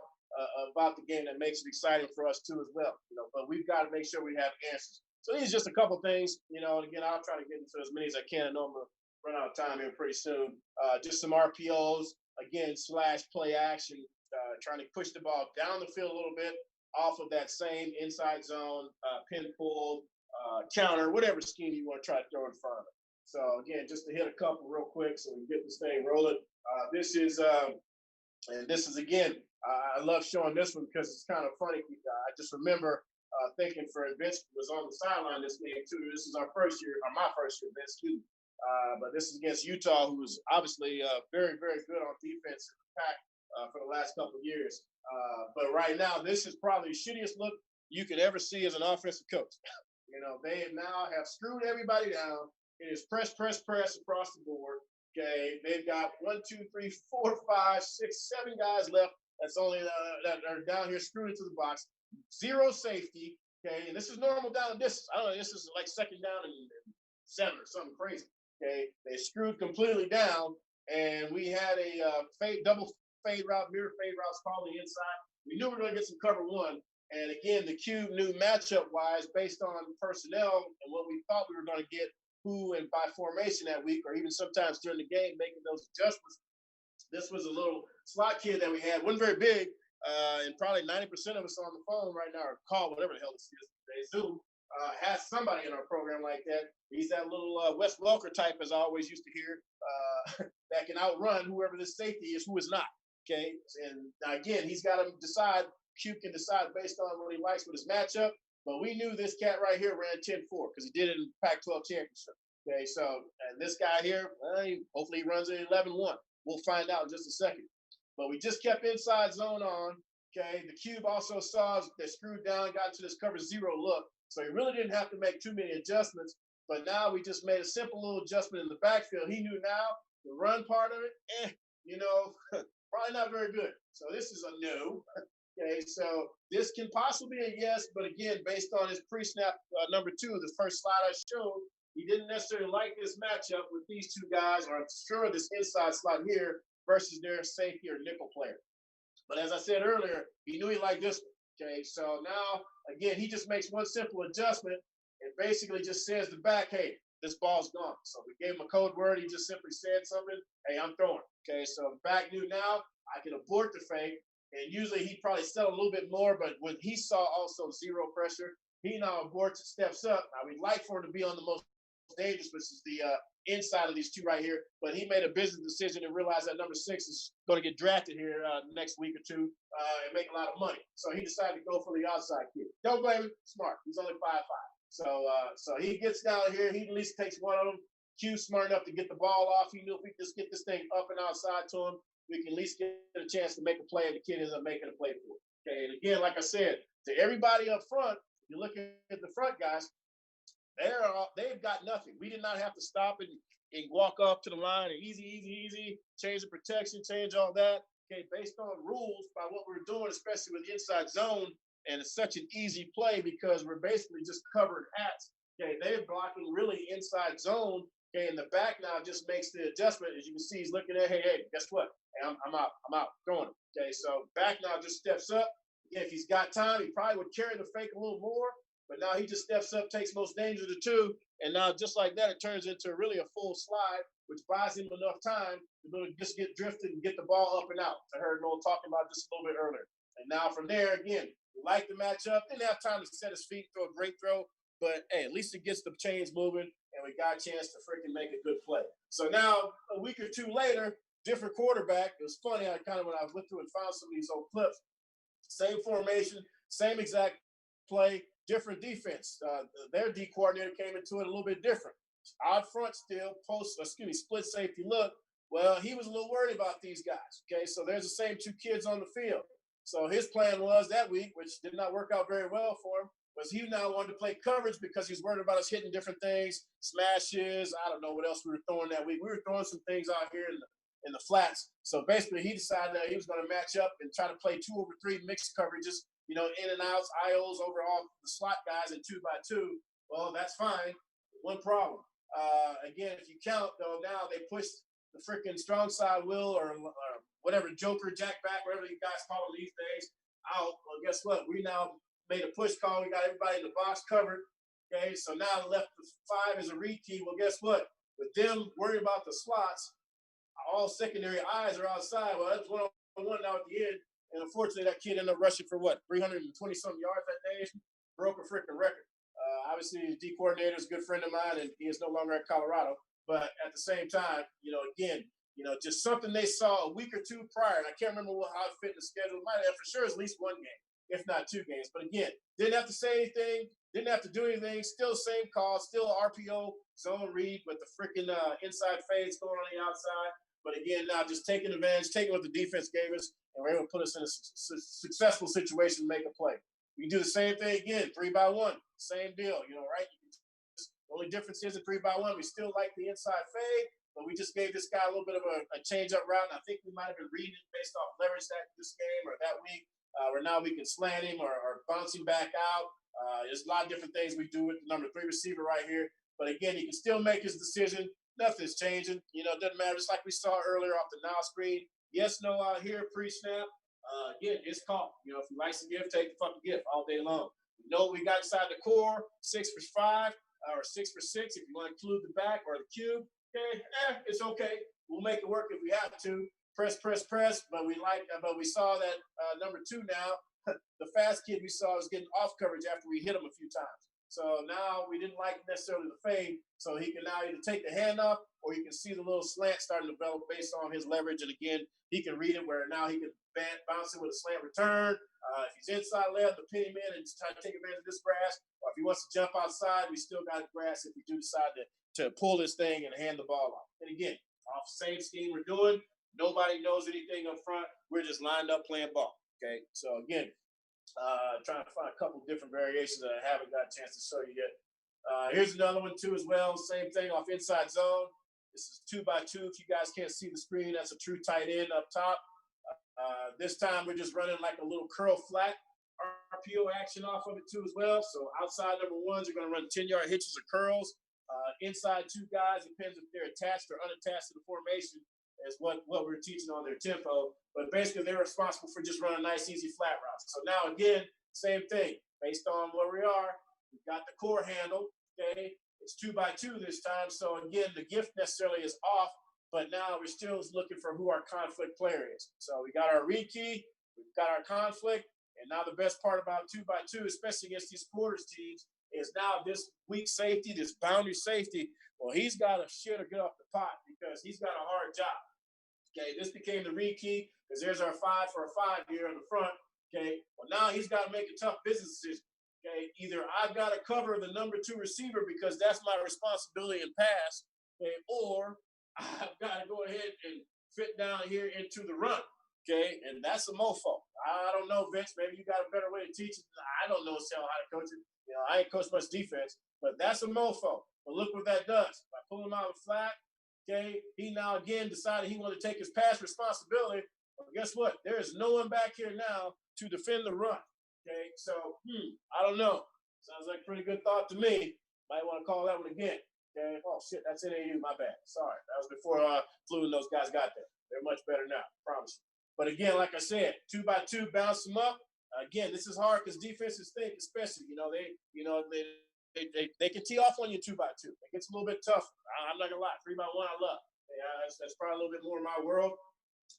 the game that makes it exciting for us too as well. You know, but we've got to make sure we have answers. So these are just a couple things, you know. And again, I'll try to get into as many as I can. I know I'm gonna run out of time here pretty soon. Just some RPOs again / play action, trying to push the ball down the field a little bit off of that same inside zone, pin pull. Counter, whatever scheme you want to try to throw in front of it. So again, just to hit a couple real quick so we can get this thing rolling. This is again, I love showing this one because it's kind of funny. I just remember thinking for Vince was on the sideline this game too. This is our first year, or my first year, Vince too. But this is against Utah, who was obviously very, very good on defense in the pack for the last couple of years. But right now, this is probably the shittiest look you could ever see as an offensive coach. You know, they now have screwed everybody down. It is press across the board. Okay, they've got 1, 2, 3, 4, 5, 6, 7 guys left. That's only that are down here screwed into the box. 0 safety. Okay, and this is normal down distance. I don't know. This is like second down and 7 or something crazy. Okay, they screwed completely down, and we had a double fade route, mirror fade routes calling inside. We knew we were going to get some cover 1. And again, the Cube knew matchup-wise, based on personnel and what we thought we were going to get, who and by formation that week, or even sometimes during the game, making those adjustments. This was a little slot kid that we had, wasn't very big, and probably 90% of us on the phone right now, or call, whatever the hell this is today, Zoom, has somebody in our program like that. He's that little Wes Welker type, as I always used to hear, that can outrun whoever this safety is, who is not. Okay, and now again, he's got to decide. Q can decide based on what he likes with his matchup, but we knew this cat right here ran 10-4 because he did it in Pac-12 championship. Okay, so and this guy here, hopefully he runs it 11-1. We'll find out in just a second. But we just kept inside zone on. Okay, the Cube also saw they screwed down, got into this cover 0 look, so he really didn't have to make too many adjustments. But now we just made a simple little adjustment in the backfield. He knew now the run part of it, you know, probably not very good. So this is a no. Okay, so this can possibly be a yes, but again, based on his pre-snap number 2, the first slide I showed, he didn't necessarily like this matchup with these two guys, or I'm sure this inside slot here versus their safety or nickel player. But as I said earlier, he knew he liked this one. Okay, so now, again, he just makes one simple adjustment and basically just says to the back, hey, this ball's gone. So we gave him a code word. He just simply said something, hey, I'm throwing. Okay, so the back knew now I can abort the fake. And usually he'd probably settle a little bit more, but when he saw also zero pressure, he now aborts and steps up. Now, we'd like for him to be on the most dangerous, which is the inside of these two right here. But he made a business decision and realized that number 6 is going to get drafted here next week or two and make a lot of money. So he decided to go for the outside kid. Don't blame him. Smart. He's only 5'5". So he gets down here. He at least takes one of them. Q smart enough to get the ball off. He knew if we just get this thing up and outside to him, we can at least get a chance to make a play, and the kid ends up making a play for it. Okay, and again, like I said, to everybody up front, you look at the front guys, they've got nothing. We did not have to stop and walk up to the line and easy, change the protection, change all that. Okay, based on rules by what we're doing, especially with the inside zone, and it's such an easy play because we're basically just covering hats. Okay, they're blocking really inside zone. Okay, and the back now just makes the adjustment. As you can see, he's looking at, hey, guess what? Hey, I'm out, throwing him. Okay, so back now just steps up. Again, if he's got time, he probably would carry the fake a little more, but now he just steps up, takes most danger of the two, and now just like that, it turns into really a full slide, which buys him enough time to just get drifted and get the ball up and out. I heard Noel talking about this a little bit earlier. And now from there, again, we like the matchup. Didn't have time to set his feet, throw a great throw, but hey, at least it gets the chains moving, and we got a chance to freaking make a good play. So now, a week or two later, different quarterback. It was funny, when I went through and found some of these old clips, same formation, same exact play, different defense. Their D coordinator came into it a little bit different. Out front still, split safety look. Well, he was a little worried about these guys. Okay, so there's the same two kids on the field. So his plan was that week, which did not work out very well for him, was he now wanted to play coverage because he's worried about us hitting different things, smashes. I don't know what else we were throwing that week. We were throwing some things out here in the flats. So basically, he decided that he was going to match up and try to play 2 over 3 mixed coverages, in and outs, IOs over all the slot guys and 2x2. Well, that's fine. One problem. Again, if you count, though, now they pushed the freaking strong side will or whatever, Joker, Jack back, whatever you guys call them these days, out. Well, guess what? We now made a push call. We got everybody in the box covered. Okay, so now left 5 is a read key. Well, guess what? With them worried about the slots, all secondary eyes are outside. Well, that's 1-on-1 now at the end. And unfortunately, that kid ended up rushing for 320-something yards that day? Broke a freaking record. Obviously, his D coordinator is a good friend of mine, and he is no longer at Colorado. But at the same time, again, just something they saw a week or two prior, and I can't remember how it fit in the schedule. It might have for sure at least 1 game, if not 2 games. But again, didn't have to say anything, didn't have to do anything. Still same call, still RPO zone read, but the freaking inside fades going on the outside. But again, now just taking advantage, taking what the defense gave us, and we're able to put us in a successful situation to make a play. We can do the same thing again, 3x1, same deal, right? The only difference is at 3x1, we still like the inside fade, but we just gave this guy a little bit of a change-up route, and I think we might have been reading it based off leverage this game or that week, where now we can slant him or bounce him back out. There's a lot of different things we do with the number 3 receiver right here. But again, he can still make his decision. Nothing's changing. It doesn't matter. Just like we saw earlier off the now screen. Yes, no out here, pre-snap. Again, it's called. If he likes to give, take the fucking gift all day long. We know what we got inside the core, 6 for 5, or 6 for 6 if you want to include the back or the cube. Okay, it's okay. We'll make it work if we have to. Press. But we saw that number 2 now. The fast kid we saw was getting off coverage after we hit him a few times. So now we didn't like necessarily the fade. So he can now either take the handoff or you can see the little slant starting to develop based on his leverage. And again, he can read it where now he can bounce it with a slant return. If he's inside left, to pin him in and try to take advantage of this grass. Or if he wants to jump outside, we still got grass if we do decide to pull this thing and hand the ball off. And again, off the same scheme we're doing. Nobody knows anything up front. We're just lined up playing ball. Okay, so again, trying to find a couple different variations that I haven't got a chance to show you yet. Here's another one too as well. Same thing off inside zone. This is 2x2. If you guys can't see the screen, that's a true tight end up top. This time we're just running like a little curl flat RPO action off of it too as well. So outside number ones are going to run 10-yard hitches or curls. Inside two guys, depends if they're attached or unattached to the formation, is what we're teaching on their tempo. But basically, they're responsible for just running nice, easy flat routes. So now, again, same thing. Based on where we are, we've got the core handle, okay? It's 2x2 this time. So, again, the gift necessarily is off, but now we're still looking for who our conflict player is. So we got our read key, we've got our conflict, and now the best part about 2x2, especially against these quarters teams, is now this weak safety, this boundary safety, well, he's got to shit or get off the pot because he's got a hard job. Okay, this became the read key because there's our 5 for a 5 here in the front. Okay, well, now he's got to make a tough business decision. Okay, either I've got to cover the number 2 receiver because that's my responsibility in pass, okay, or I've got to go ahead and fit down here into the run. Okay, and that's a mofo. I don't know, Vince. Maybe you got a better way to teach it. I don't know how to coach it. You know, I ain't coached much defense, but that's a mofo. But look what that does. By pulling him out of the flat, okay, he now again decided he wanted to take his pass responsibility. Well, guess what? There is no one back here now to defend the run. Okay, so I don't know. Sounds like a pretty good thought to me. Might want to call that one again. Okay. Oh shit, that's NAU. My bad. Sorry, that was before Flu and those guys got there. They're much better now. I promise you. But again, like I said, 2x2, bounce them up. Again, this is hard because defenses think, especially, they can tee off on you 2x2. It gets a little bit tough. I'm not gonna lie, 3x1 I love. Yeah, that's probably a little bit more in my world.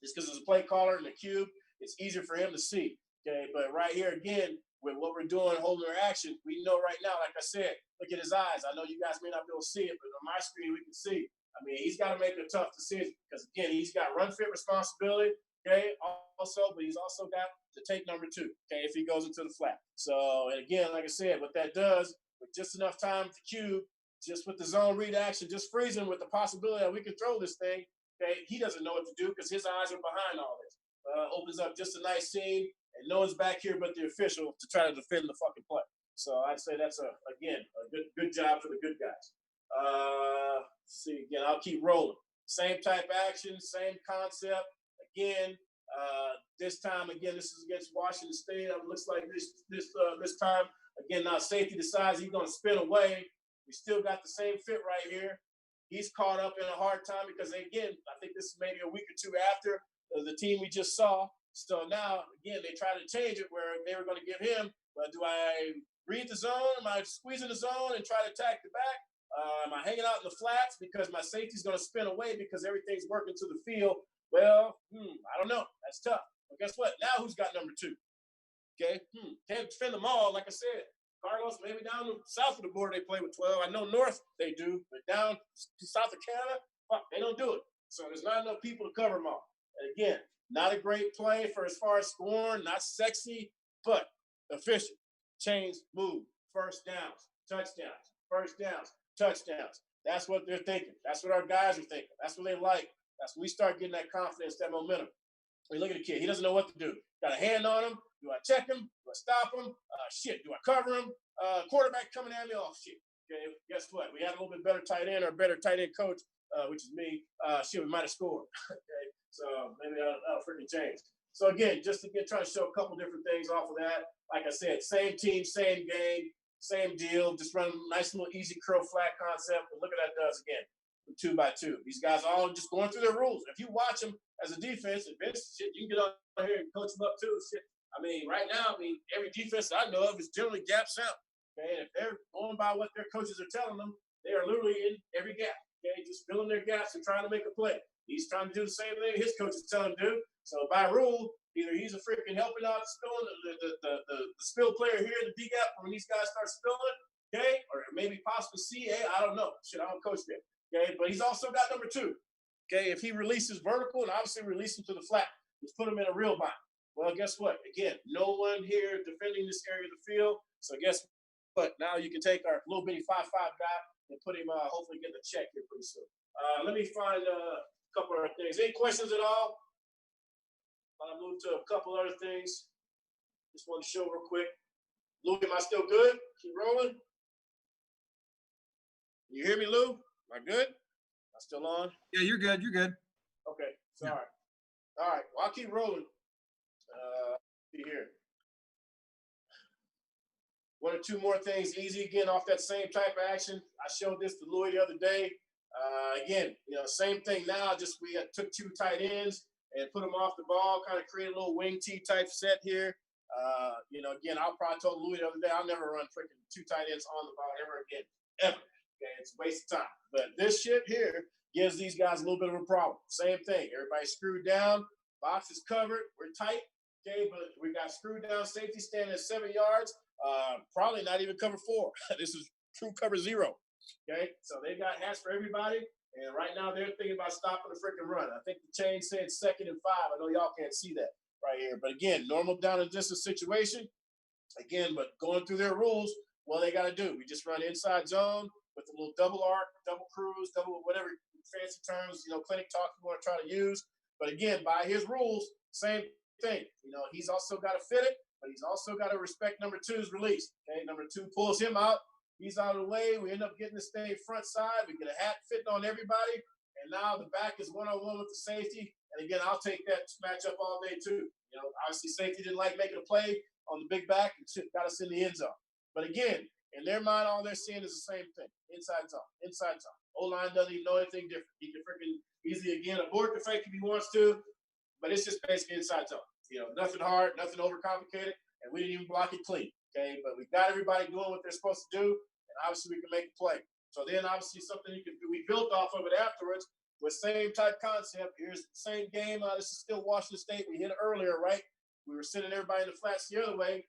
It's because there's a play caller in the cube. It's easier for him to see. Okay, but right here again, with what we're doing, holding our action, we know right now, like I said, look at his eyes. I know you guys may not be able to see it, but on my screen we can see. I mean, he's got to make a tough decision because again, he's got run fit responsibility. Okay, also, but he's also got to take number 2. Okay, if he goes into the flat. So, and again, like I said, what that does with just enough time with the cube, just with the zone read action, just freezing with the possibility that we can throw this thing. Okay, he doesn't know what to do because his eyes are behind all this. Opens up just a nice scene, and no one's back here but the official to try to defend the fucking play. So I'd say that's a good job for the good guys. Let's see again, I'll keep rolling. Same type action, same concept. Again, this time again, this is against Washington State. It looks like this time again. Now safety decides he's going to spin away. We still got the same fit right here. He's caught up in a hard time because again, I think this is maybe a week or two after the team we just saw. So now again, they try to change it where they were going to give him. Well, do I read the zone? Am I squeezing the zone and try to attack the back? Am I hanging out in the flats because my safety's going to spin away because everything's working to the field? Well, I don't know. That's tough. But guess what? Now who's got number 2? Okay. Can't defend them all. Like I said, Carlos, maybe down south of the border they play with 12. I know north they do, but down south of Canada, fuck, they don't do it. So there's not enough people to cover them all. And again, not a great play for as far as scoring, not sexy, but efficient. Chains move, first downs, touchdowns, first downs, touchdowns. That's what they're thinking. That's what our guys are thinking. That's what they like. That's when we start getting that confidence, that momentum. I mean, look at the kid. He doesn't know what to do. Got a hand on him. Do I check him? Do I stop him? Shit. Do I cover him? Quarterback coming at me. Oh, shit. Okay, guess what? We had a little bit better tight end or better tight end coach, which is me. Shit, we might have scored. Okay, so maybe that'll freaking change. So again, just to try to show a couple different things off of that. Like I said, same team, same game, same deal. Just run a nice little easy curl flat concept. But look at that does again. 2x2. These guys are all just going through their rules. If you watch them as a defense, and Vince, shit, you can get on here and coach them up too. Shit. I mean, right now, every defense I know of is generally gaps out. Okay, and if they're going by what their coaches are telling them, they are literally in every gap. Okay, just filling their gaps and trying to make a play. He's trying to do the same thing his coach is telling him to do. So by rule, either he's a freaking helping out spilling the spill player here in the D gap when these guys start spilling, okay, or maybe possibly C. Hey, I don't know. Shit, I don't coach them. Okay, but he's also got number 2. Okay, if he releases vertical and obviously release him to the flat, just put him in a real bind. Well, guess what? Again, no one here defending this area of the field. So guess what? Now you can take our little bitty 5'5" guy and put him hopefully get a check here pretty soon. Let me find a couple other things. Any questions at all? I'll move to a couple other things. Just want to show real quick. Lou, am I still good? Keep rolling. Can you hear me, Lou? Am I good? Am I still on? Yeah, you're good. You're good. Okay, sorry. Yeah. All right, well, I'll keep rolling. See here. One or two more things, easy again off that same type of action. I showed this to Louis the other day. Again, same thing now. Just we took two tight ends and put them off the ball, kind of create a little wing T type set here. Again, I'll probably told Louis the other day, I'll never run freaking two tight ends on the ball ever again, ever. Okay, it's a waste of time. But this shit here gives these guys a little bit of a problem. Same thing. Everybody's screwed down. Box is covered. We're tight. Okay, but we got screwed down safety standing at 7 yards. Probably not even cover 4. This is true cover 0. Okay, so they got hats for everybody. And right now they're thinking about stopping the freaking run. I think the chain said 2nd and 5. I know y'all can't see that right here. But again, normal down and distance situation. Again, but going through their rules, what they got to do. We just run inside zone with a little double arc, double cruise, double whatever fancy terms, clinic talk you want to try to use. But again, by his rules, same thing. He's also got to fit it, but he's also got to respect number 2's release. Okay, number 2 pulls him out. He's out of the way. We end up getting this thing front side. We get a hat fitting on everybody. And now the back is one-on-one with the safety. And again, I'll take that matchup all day too. Obviously safety didn't like making a play on the big back and got us in the end zone. But again, in their mind, all they're seeing is the same thing. Inside zone, inside zone. O-line doesn't even know anything different. He can freaking easily, again, abort the fake if he wants to. But it's just basically inside zone. Nothing hard, nothing overcomplicated. And we didn't even block it clean. Okay, but we got everybody doing what they're supposed to do. And obviously we can make a play. So then obviously something you can do, we built off of it afterwards with same type concept. Here's the same game. This is still Washington State. We hit it earlier, right? We were sending everybody in the flats the other way.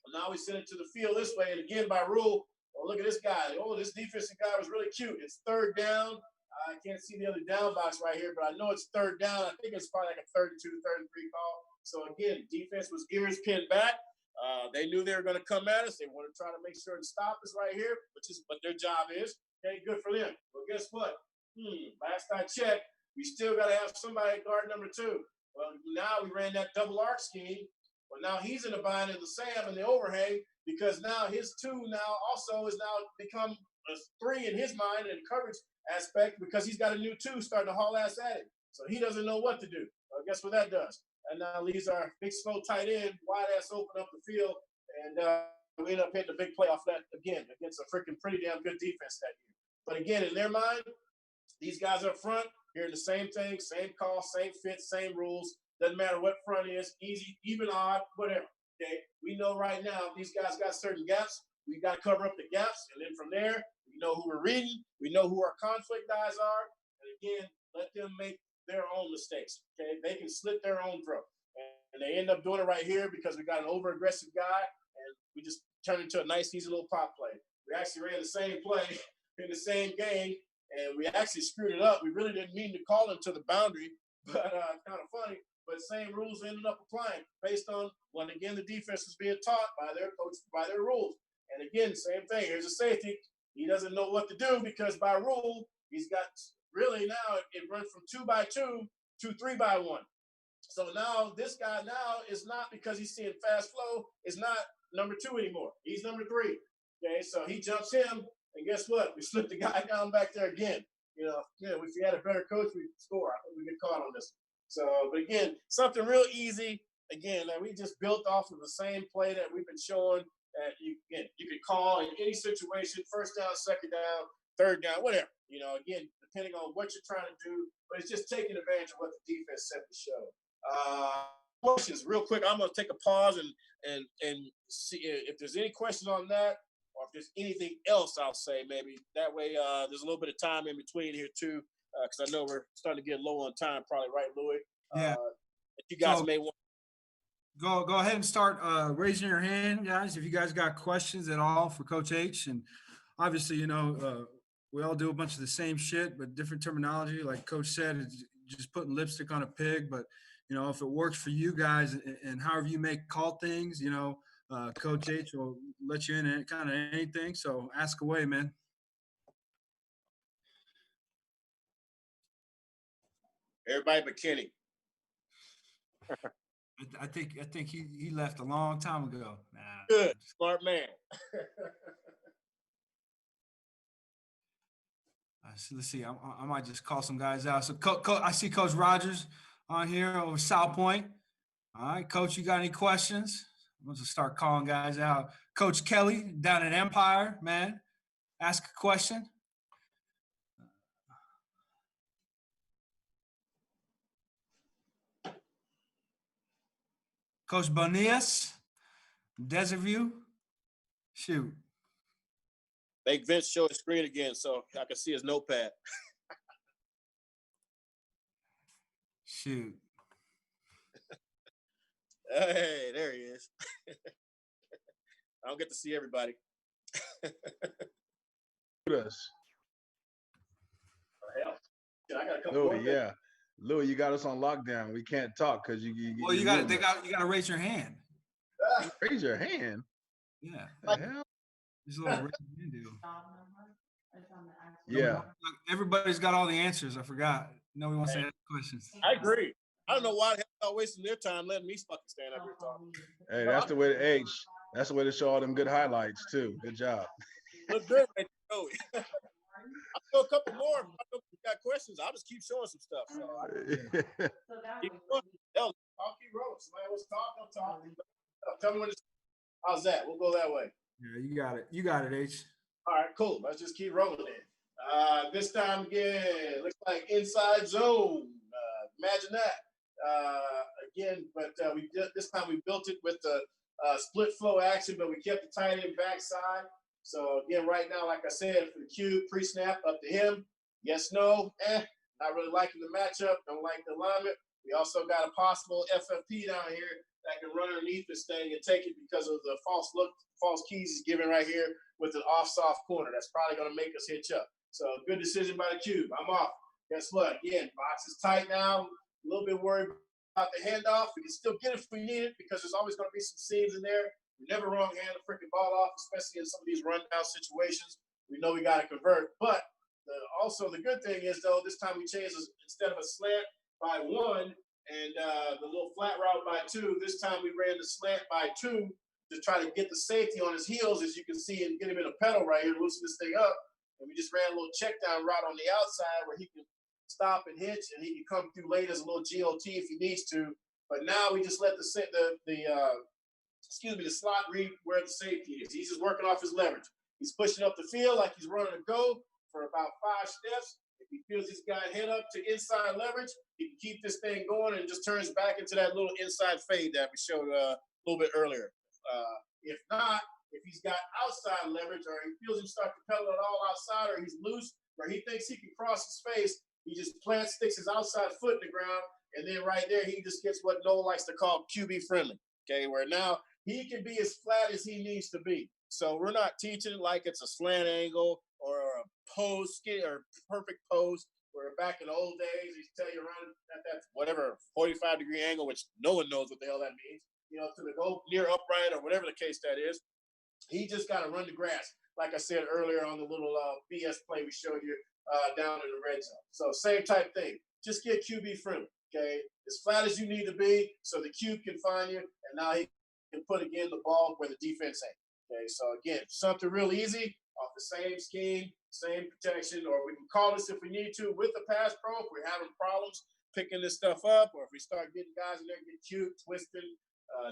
Well, now we send it to the field this way. And again, by rule, look at this guy. This defensive guy was really cute. It's 3rd down. I can't see the other down box right here, but I know it's 3rd down. I think it's probably like a 32, 33 call. So again, defense was ears pinned back. They knew they were going to come at us. They want to try to make sure and stop us right here, which is what their job is. Okay, good for them. Well, guess what? Last I checked, we still got to have somebody at guard number 2. Well, now we ran that double arc scheme. Well, now he's in the bind of the Sam and the overhang because now his 2 now also is now become a 3 in his mind and coverage aspect because he's got a new 2 starting to haul ass at him. So he doesn't know what to do. Well, guess what that does? And now leaves our big, slow tight end wide ass open up the field. And we end up hitting a big play off that again against a freaking pretty damn good defense that year. But again, in their mind, these guys up front hearing the same thing, same call, same fit, same rules. Doesn't matter what front is, easy, even, odd, whatever. Okay, we know right now these guys got certain gaps. We got to cover up the gaps, and then from there, we know who we're reading. We know who our conflict guys are. And again, let them make their own mistakes. Okay, they can slit their own throat, and they end up doing it right here because we got an over-aggressive guy, and we just turned into a nice, easy little pop play. We actually ran the same play in the same game, and we actually screwed it up. We really didn't mean to call him to the boundary, but kind of funny. But same rules ended up applying based on when again the defense is being taught by their coach, by their rules. And again, same thing. Here's a safety. He doesn't know what to do because by rule he's got really now it runs from 2x2 to 3x1. So now this guy now is not because he's seeing fast flow. Is not number 2 anymore. He's number 3. Okay, so he jumps him, and guess what? We slip the guy down back there again. If we had a better coach, we'd score. I think we get caught on this. So, but again, something real easy. Again, that we just built off of the same play that we've been showing that you could call in any situation, 1st down, 2nd down, 3rd down, whatever. Again, depending on what you're trying to do, but it's just taking advantage of what the defense set to show. Questions, real quick. I'm gonna take a pause and see if there's any questions on that, or if there's anything else. I'll say maybe that way. There's a little bit of time in between here too. Because I know we're starting to get low on time, probably, right, Louis? Yeah. You guys may want. Go ahead and start raising your hand, guys, if you guys got questions at all for Coach H. And obviously, we all do a bunch of the same shit, but different terminology. Like Coach said, it's just putting lipstick on a pig. But, if it works for you guys and however you may call things, Coach H will let you in kind of anything. So ask away, man. Everybody but Kenny. I think he left a long time ago. Nah. Good, smart man. Let's see. I might just call some guys out. So I see Coach Rogers on here over South Point. All right, Coach, you got any questions? I'm going to start calling guys out. Coach Kelly down at Empire, man, ask a question. Coach Bonias, Desert View, shoot. Make Vince show his screen again so I can see his notepad. Shoot. Hey, there he is. I don't get to see everybody. Us. Hell, I got a couple Louis, yeah. Louis, you got us on lockdown. We can't talk because you Well, you got to raise your hand. raise your hand. Yeah. The hell? There's a little raise your hand deal. Yeah. Everybody's got all the answers. I forgot. No, we want to ask questions. I agree. I don't know why the hell y'all wasting their time letting me fucking stand up here talking. Hey, that's the way to age. That's the way to show all them good highlights too. Good job. Look good, right there. I'll show a couple more. If you got questions, I'll just keep showing some stuff. So keep going. Hell, I'll keep rolling. Somebody wants to talk, I'll talk. Tell me when it's. How's that? We'll go that way. Yeah, you got it. You got it, H. All right, cool. Let's just keep rolling in. This time again, looks like inside zone. Imagine that. Again, but this time we built it with the split flow action, but we kept the tight end backside. So again, right now, like I said, for the cube, pre-snap, up to him. Yes, no, not really liking the matchup. Don't like the alignment. We also got a possible FFP down here that can run underneath this thing and take it because of the false keys he's giving right here with an off-soft corner. That's probably going to make us hitch up. So good decision by the cube. I'm off. Guess what? Again, box is tight now. A little bit worried about the handoff. We can still get it if we need it because there's always going to be some seams in there. We never wrong hand the freaking ball off, especially in some of these rundown situations. We know we got to convert. But also the good thing is, though, this time we changed instead of a slant by 1 and the little flat route by 2, this time we ran the slant by 2 to try to get the safety on his heels, as you can see, and get him in a pedal right here, loosen this thing up. And we just ran a little check down route on the outside where he can stop and hitch, and he can come through late as a little GOT if he needs to. But now we just let the slot read where the safety is. He's just working off his leverage. He's pushing up the field like he's running a go for about 5 steps. If he feels he's got head up to inside leverage, he can keep this thing going and just turns back into that little inside fade that we showed a little bit earlier. If not, if he's got outside leverage or he feels he start to pedal it all outside or he's loose or he thinks he can cross his face, he just sticks his outside foot in the ground, and then right there he just gets what Noah likes to call QB friendly. Okay, where now he can be as flat as he needs to be. So we're not teaching it like it's a slant angle or a pose or perfect pose. Where back in the old days, he tell you run at that whatever 45-degree angle, which no one knows what the hell that means. You know, to the go near upright or whatever the case that is. He just got to run the grass, like I said earlier on the little BS play we showed you down in the red zone. So same type thing. Just get QB friendly, okay? As flat as you need to be so the cube can find you, and now he can put, again, the ball where the defense ain't. Okay, so, again, something real easy off the same scheme, same protection, or we can call this if we need to with the pass pro if we're having problems picking this stuff up, or if we start getting guys in there get cute, twisting,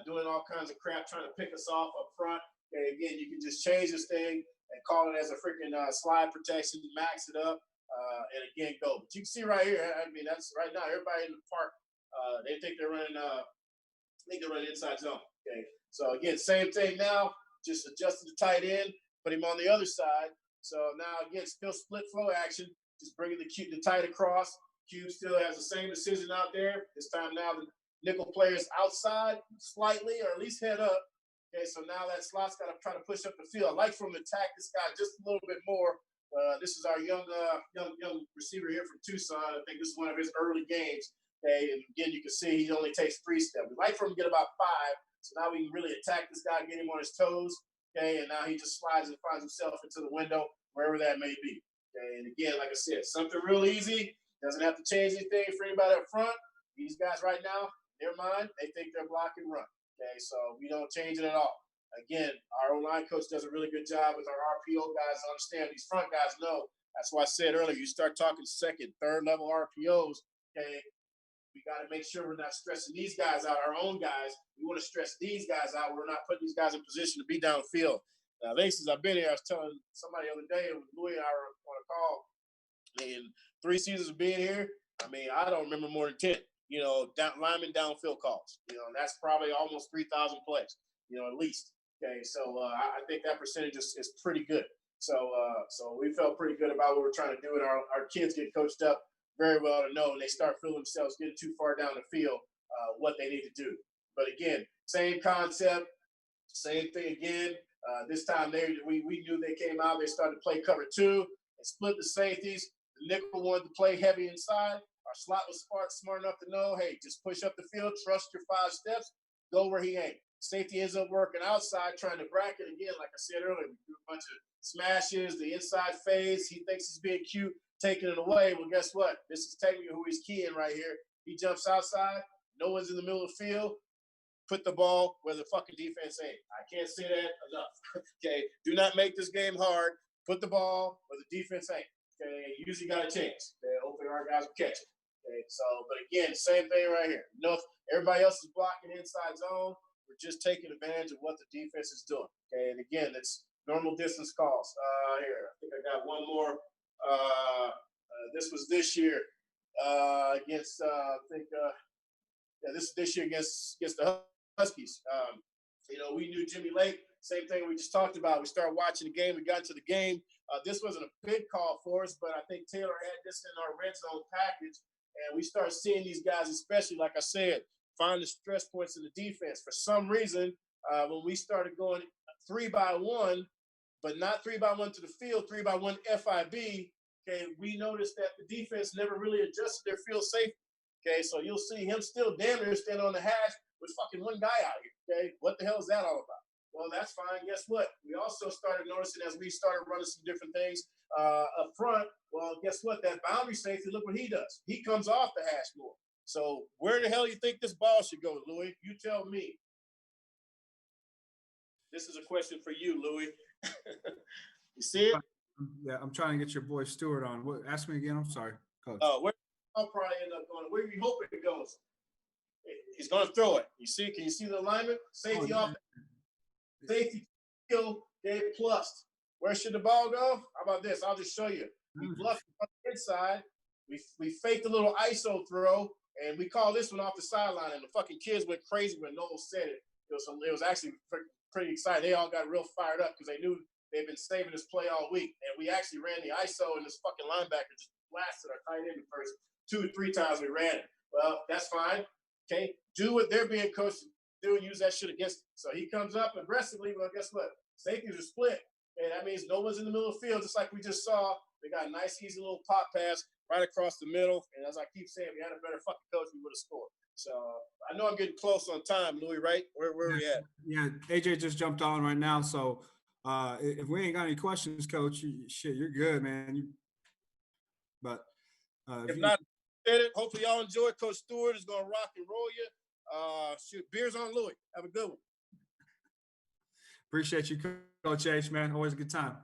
doing all kinds of crap, trying to pick us off up front. Okay, again, you can just change this thing and call it as a freaking slide protection, max it up, and again, go. But you can see right here, I mean, that's right now, everybody in the park, they think they're running, inside zone. Okay, so again, same thing now, just adjusting the tight end, put him on the other side. So now, again, still split flow action, just bringing the tight across. Cube still has the same decision out there. This time now the nickel player is outside slightly, or at least head up. Okay, so now that slot's got to try to push up the field. I like for him to attack this guy just a little bit more. This is our young receiver here from Tucson. I think this is one of his early games. Okay, and again, you can see he only takes 3 steps. We like for him to get about 5, so now we can really attack this guy, get him on his toes. Okay, and now he just slides and finds himself into the window, wherever that may be. Okay, and again, like I said, something real easy. Doesn't have to change anything for anybody up front. These guys right now, in their mind, they think they're block and run. Okay, so we don't change it at all. Again, our O-line coach does a really good job with our RPO guys to understand these front guys know. That's why I said earlier, you start talking second, third level RPOs, okay, We got to make sure we're not stressing these guys out, our own guys. We want to stress these guys out. We're not putting these guys in position to be downfield. Now, I think since I've been here, I was telling somebody the other day, it was Louis and I were on a call. In 3 seasons of being here, I mean, I don't remember more than 10, lineman downfield calls. That's probably almost 3,000 plays, at least. Okay, so I think that percentage is pretty good. So we felt pretty good about what we're trying to do, and our kids get coached up very well to know, and they start feeling themselves getting too far down the field, what they need to do. But again, same concept, same thing again. This time we knew they came out, they started to play cover 2 and split the safeties. The nickel wanted to play heavy inside. Our slot was smart enough to know, hey, just push up the field, trust your 5 steps, go where he ain't. Safety ends up working outside, trying to bracket again. Like I said earlier, we do a bunch of smashes, the inside fades. He thinks he's being cute, taking it away. Well, guess what? This is technically who he's keying right here. He jumps outside. No one's in the middle of the field. Put the ball where the fucking defense ain't. I can't say that enough. Okay, do not make this game hard. Put the ball where the defense ain't. Okay, you usually got a chance. Okay, hopefully our guys will catch it. Okay, but again, same thing right here. Everybody else is blocking inside zone. We're just taking advantage of what the defense is doing. Okay, and again, it's normal distance calls. Here, I think I got one more. This was this year against, this year against the Huskies. We knew Jimmy Lake. Same thing we just talked about. We started watching the game. We got into the game. This wasn't a big call for us, but I think Taylor had this in our red zone package, and we started seeing these guys, especially, like I said, find the stress points in the defense. For some reason, when we started going 3-by-1, but not 3-by-1 to the field, 3-by-1 FIB, okay, we noticed that the defense never really adjusted their field safety. Okay, so you'll see him still damn near standing on the hash with fucking one guy out here. Okay, what the hell is that all about? Well, that's fine. Guess what? We also started noticing as we started running some different things up front. Well, guess what? That boundary safety, look what he does. He comes off the hash more. So where the hell do you think this ball should go, Louis? You tell me. This is a question for you, Louis. You see it? Yeah, I'm trying to get your boy Stewart on. Ask me again. I'm sorry, Coach. Where I'll probably end up going. Where do you hope it goes? He's going to throw it. You see? Can you see the alignment? Safety off. Safety kill, okay, plus. Where should the ball go? How about this? I'll just show you. We bluffed on the inside. We faked a little ISO throw, and we called this one off the sideline. And the fucking kids went crazy when Noel said it. It was actually pretty exciting. They all got real fired up because they knew they'd been saving this play all week. And we actually ran the ISO, and this fucking linebacker just blasted our tight end the first 2 or 3 times we ran it. Well, that's fine. Okay, do what they're being coached to do and use that shit against him. So he comes up aggressively. Well, guess what? Safeties are split. And that means no one's in the middle of the field, just like we just saw. They got a nice, easy little pop pass right across the middle. And as I keep saying, we had a better fucking coach, we would have scored. So I know I'm getting close on time, Louis, right? Where we at? Yeah, AJ just jumped on right now. So if we ain't got any questions, Coach, you're good, man. But if not, hopefully y'all enjoy. Coach Stewart is going to rock and roll you. Beers on Louis. Have a good one. Appreciate you, Coach H, man. Always a good time.